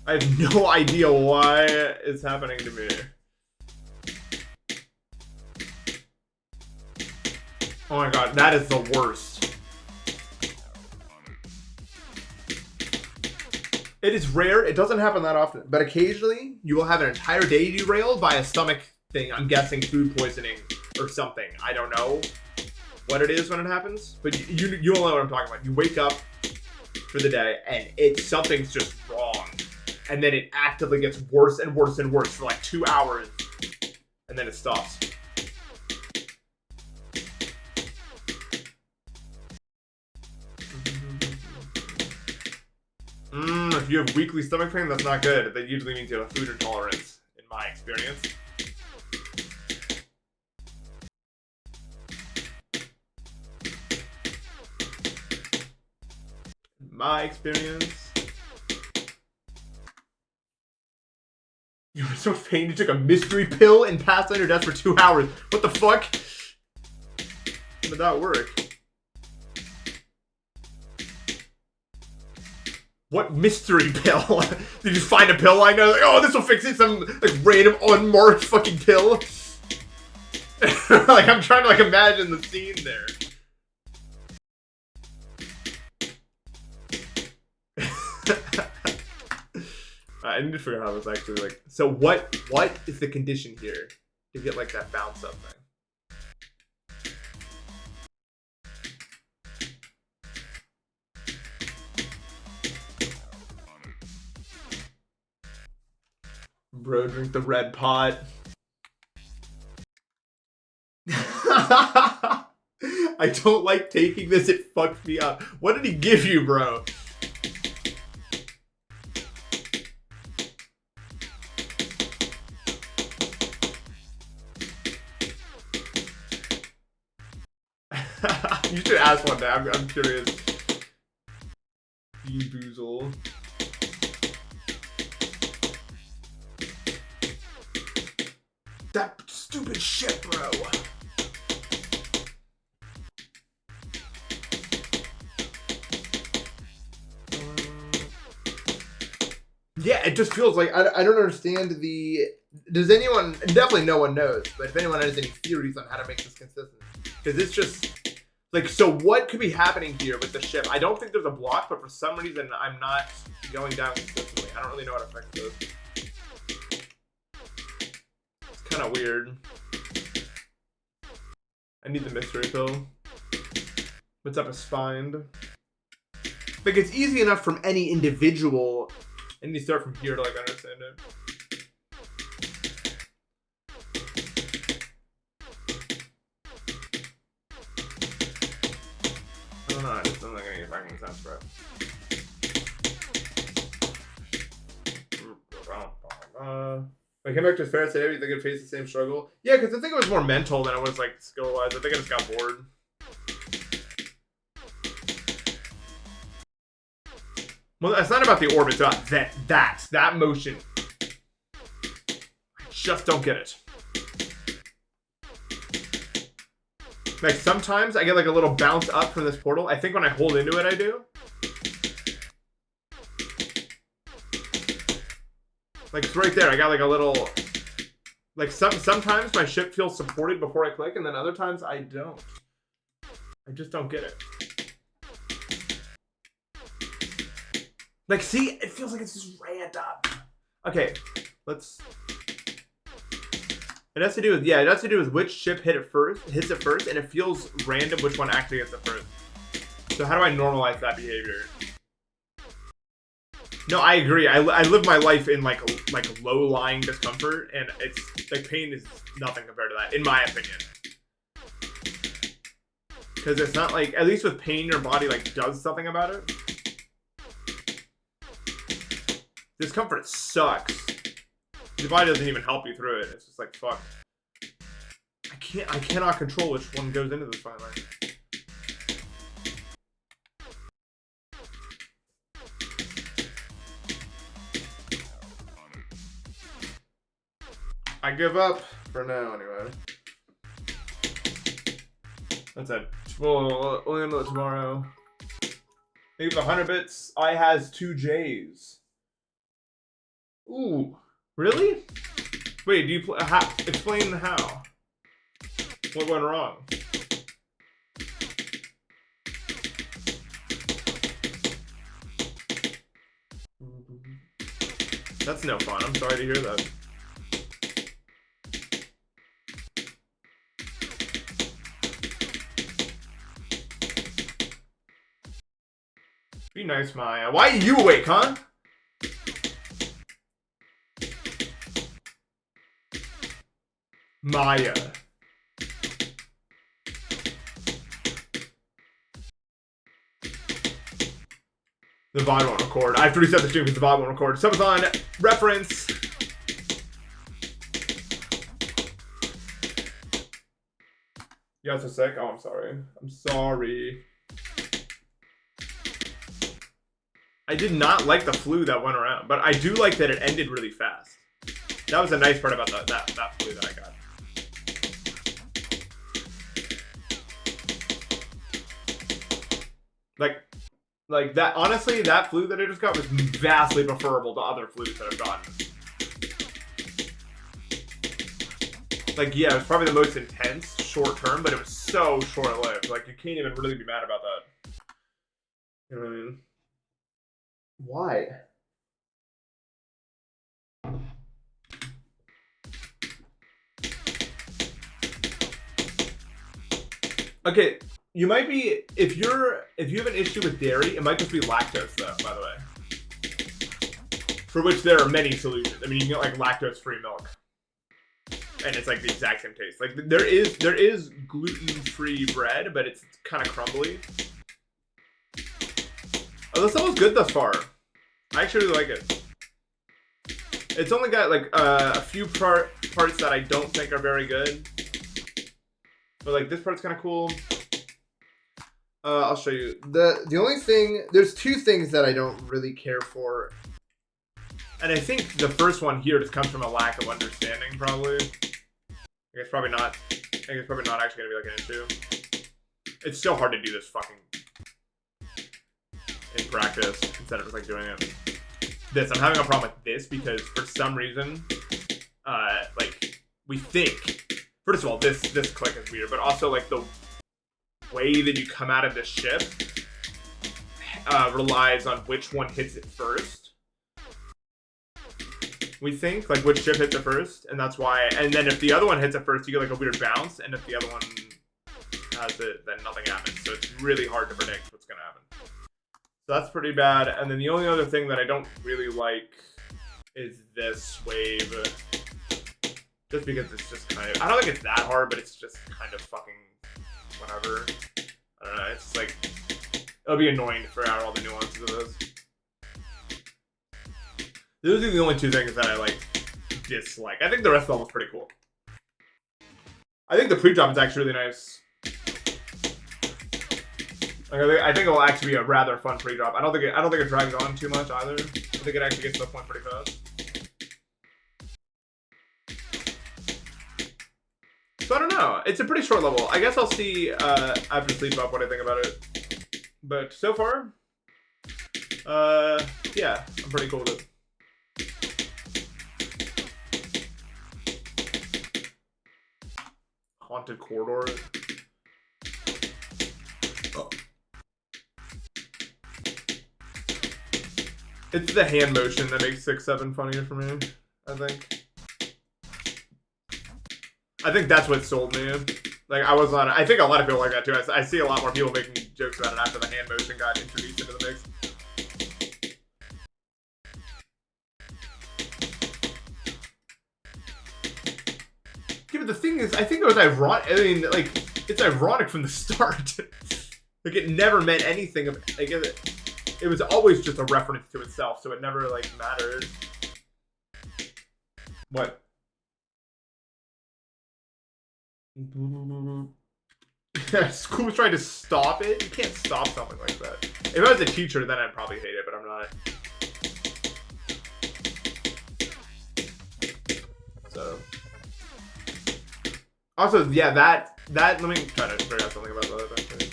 I have no idea why it's happening to me. Oh my god, that is the worst. It is rare, it doesn't happen that often, but occasionally you will have an entire day derailed by a stomach thing. I'm guessing food poisoning or something. I don't know what it is when it happens, but you'll know what I'm talking about. You wake up for the day and something's just wrong. And then it actively gets worse and worse and worse for like 2 hours. And then it stops. If you have weekly stomach pain, that's not good. That usually means you have a food intolerance, in my experience. You were so pain you took a mystery pill and passed on your desk for 2 hours. What the fuck? How did that work? What mystery pill? Did you find a pill I know? Like, oh, this will fix it. Some like random unmarked fucking pill. Like I'm trying to like imagine the scene there. I need to figure out how this actually like. So what is the condition here to get like that bounce up thing? Bro, drink the red pot. I don't like taking this. It fucked me up. What did he give you, bro? You should ask one day. I'm curious. Boozle. That stupid shit, bro. Yeah, it just feels like I don't understand the. Does anyone? Definitely, no one knows. But if anyone has any theories on how to make this consistent, because it's just like, so what could be happening here with the ship? I don't think there's a block, but for some reason I'm not going down consistently. I don't really know what affects this. It's kind of weird. I need the mystery pill. What's up is find. Like, it's easy enough from any individual. I need to start from here to, like, understand it. I don't know, I just don't think any fucking sense for it. Like, came back to his parents today, you think it'd face the same struggle? Yeah, because I think it was more mental than it was, like, skill-wise. I think I just got bored. Well, it's not about the orbit, it's about that motion. I just don't get it. Like, sometimes I get, like, a little bounce up from this portal. I think when I hold into it, I do. Like, it's right there. I got, like, a little... Like, sometimes my ship feels supported before I click, and then other times I don't. I just don't get it. Like, see? It feels like it's just random. Okay, let's... It has to do with, yeah, it has to do with which ship hits it first, and it feels random which one actually hits it first. So how do I normalize that behavior? No, I agree. I live my life in, like low-lying discomfort, and it's, like, pain is nothing compared to that, in my opinion. Because it's not, like, at least with pain, your body, like, does something about it. Discomfort sucks. Your body doesn't even help you through it. It's just like, fuck. I cannot control which one goes into this fine line. I give up for now, anyway. That's it. We'll handle it tomorrow. Thank you for the 100 bits. I has 2 J's. Ooh. Really? Wait, do you explain how? What went wrong? That's no fun. I'm sorry to hear that. Be nice, Maya. Why are you awake, huh? Maya. The VOD won't record. I have to reset the stream because the VOD won't record. Subathon reference. You guys are sick? Oh, I'm sorry. I'm sorry. I did not like the flu that went around, but I do like that it ended really fast. That was a nice part about that flu that I got. Like that, honestly, that flu that I just got was vastly preferable to other flus that I've gotten. Like, yeah, it was probably the most intense short term, but it was so short-lived. Like, you can't even really be mad about that. You know what I mean? Why? Okay, you might be, if you have an issue with dairy, it might just be lactose though, by the way. For which there are many solutions. I mean, you can get like lactose-free milk. And it's like the exact same taste. Like there is gluten-free bread, but it's kind of crumbly. Oh, this smells good thus far. I actually really like it. It's only got like a few parts that I don't think are very good. But like this part's kind of cool. I'll show you. The only thing, there's 2 things that I don't really care for. And I think the first one here just comes from a lack of understanding, probably. I guess probably not. I think it's probably not actually gonna be like an issue. It's so hard to do this fucking in practice instead of just like doing it. I'm having a problem with this because for some reason, like we think. First of all, this click is weird, but also like the way that you come out of this ship relies on which one hits it first. We think, like, which ship hits it first, and that's why, and then if the other one hits it first, you get like a weird bounce, and if the other one has it, then nothing happens. So it's really hard to predict what's gonna happen. So that's pretty bad. And then the only other thing that I don't really like is this wave. Just because it's just kind of, I don't think it's that hard, but it's just kind of fucking whatever. I don't know, it's just like, it'll be annoying to figure out all the nuances of this. Those are the only two things that I like dislike. I think the rest of the level's pretty cool. I think the pre-drop is actually really nice. Like, I think it will actually be a rather fun pre-drop. I don't think it drags on too much either. I think it actually gets to the point pretty fast. So I don't know. It's a pretty short level. I guess I'll see after sleep up what I think about it. But so far, yeah, I'm pretty cool with it. Haunted corridor. Oh. It's the hand motion that makes 6-7 funnier for me, I think. I think that's what sold me. Like, I think a lot of people like that too. I see a lot more people making jokes about it after the hand motion got introduced into the mix. Yeah, but the thing is, I think it was ironic. I mean, like, it's ironic from the start. Like, it never meant anything. Like, it was always just a reference to itself, so it never, like, mattered. What? School's trying to stop it? You can't stop something like that. If I was a teacher, then I'd probably hate it, but I'm not. So. Also, yeah, that let me try to figure out something about that eventually.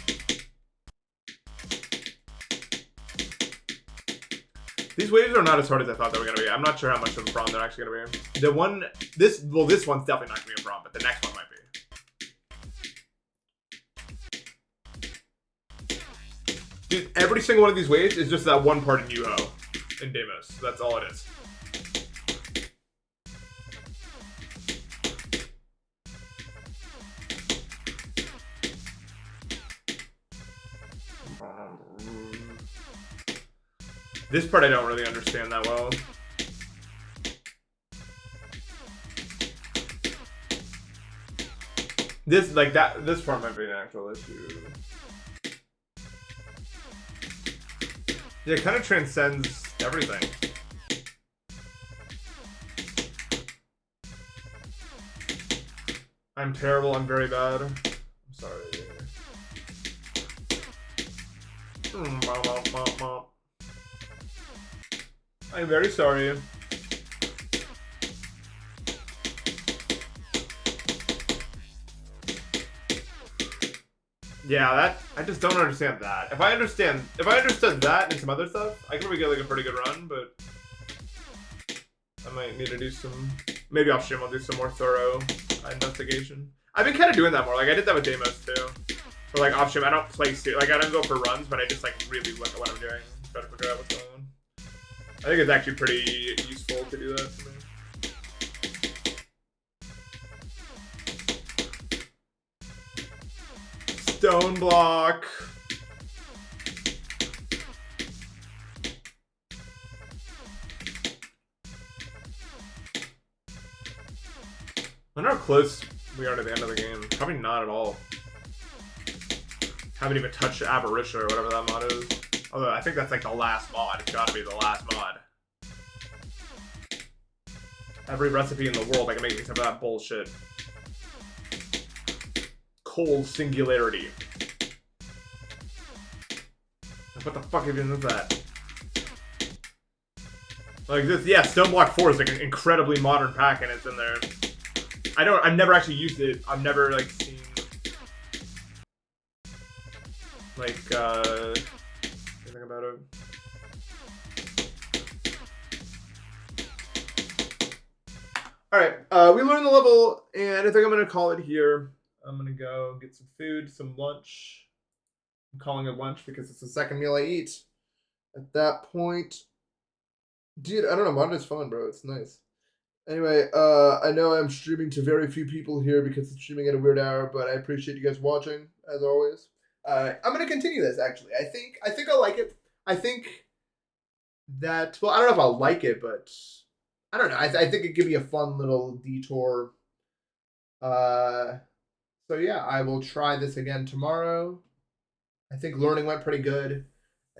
These waves are not as hard as I thought they were gonna be. I'm not sure how much of a problem they're actually gonna be. This one's definitely not gonna be a problem, but the next one might be. Dude, every single one of these waves is just that one part in Yuho in Deimos. That's all it is. This part I don't really understand that well. This part might be an actual issue. Yeah, it kind of transcends everything. I'm terrible, I'm very bad. I'm sorry. I'm very sorry. Yeah, I just don't understand that. If I understood that and some other stuff, I could probably get like a pretty good run, but I might need to do some, maybe off stream I'll do some more thorough investigation. I've been kind of doing that more, like I did that with Deimos too. But like off stream, I don't play, like I don't go for runs, but I just like really look at what I'm doing, try to figure out what's going on. I think it's actually pretty useful to do that for me. Stone block. I wonder how close we are to the end of the game. Probably not at all. Haven't even touched Avaricious or whatever that mod is. Although I think that's like the last mod. It's gotta be the last mod. Every recipe in the world I can make except for that bullshit. Cold singularity. What the fuck even is that? Like this, yeah, Stone Block 4 is like an incredibly modern pack and it's in there. I've never actually used it. I've never like seen like anything about it. Alright, we learned the level and I think I'm gonna call it here. I'm gonna go get some food, some lunch. I'm calling it lunch because it's the second meal I eat. At that point, dude, I don't know, Mod is fun, bro. It's nice. Anyway, I know I'm streaming to very few people here because it's streaming at a weird hour, but I appreciate you guys watching as always. I'm gonna continue this actually. I think I like it. I think that I don't know if I'll like it, but I don't know. I think it could be a fun little detour. So yeah, I will try this again tomorrow. I think learning went pretty good.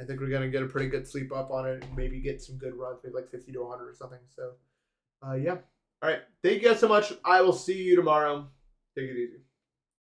I think we're gonna get a pretty good sleep up on it and maybe get some good runs, maybe like 50 to 100 or something. So yeah. All right. Thank you guys so much. I will see you tomorrow. Take it easy.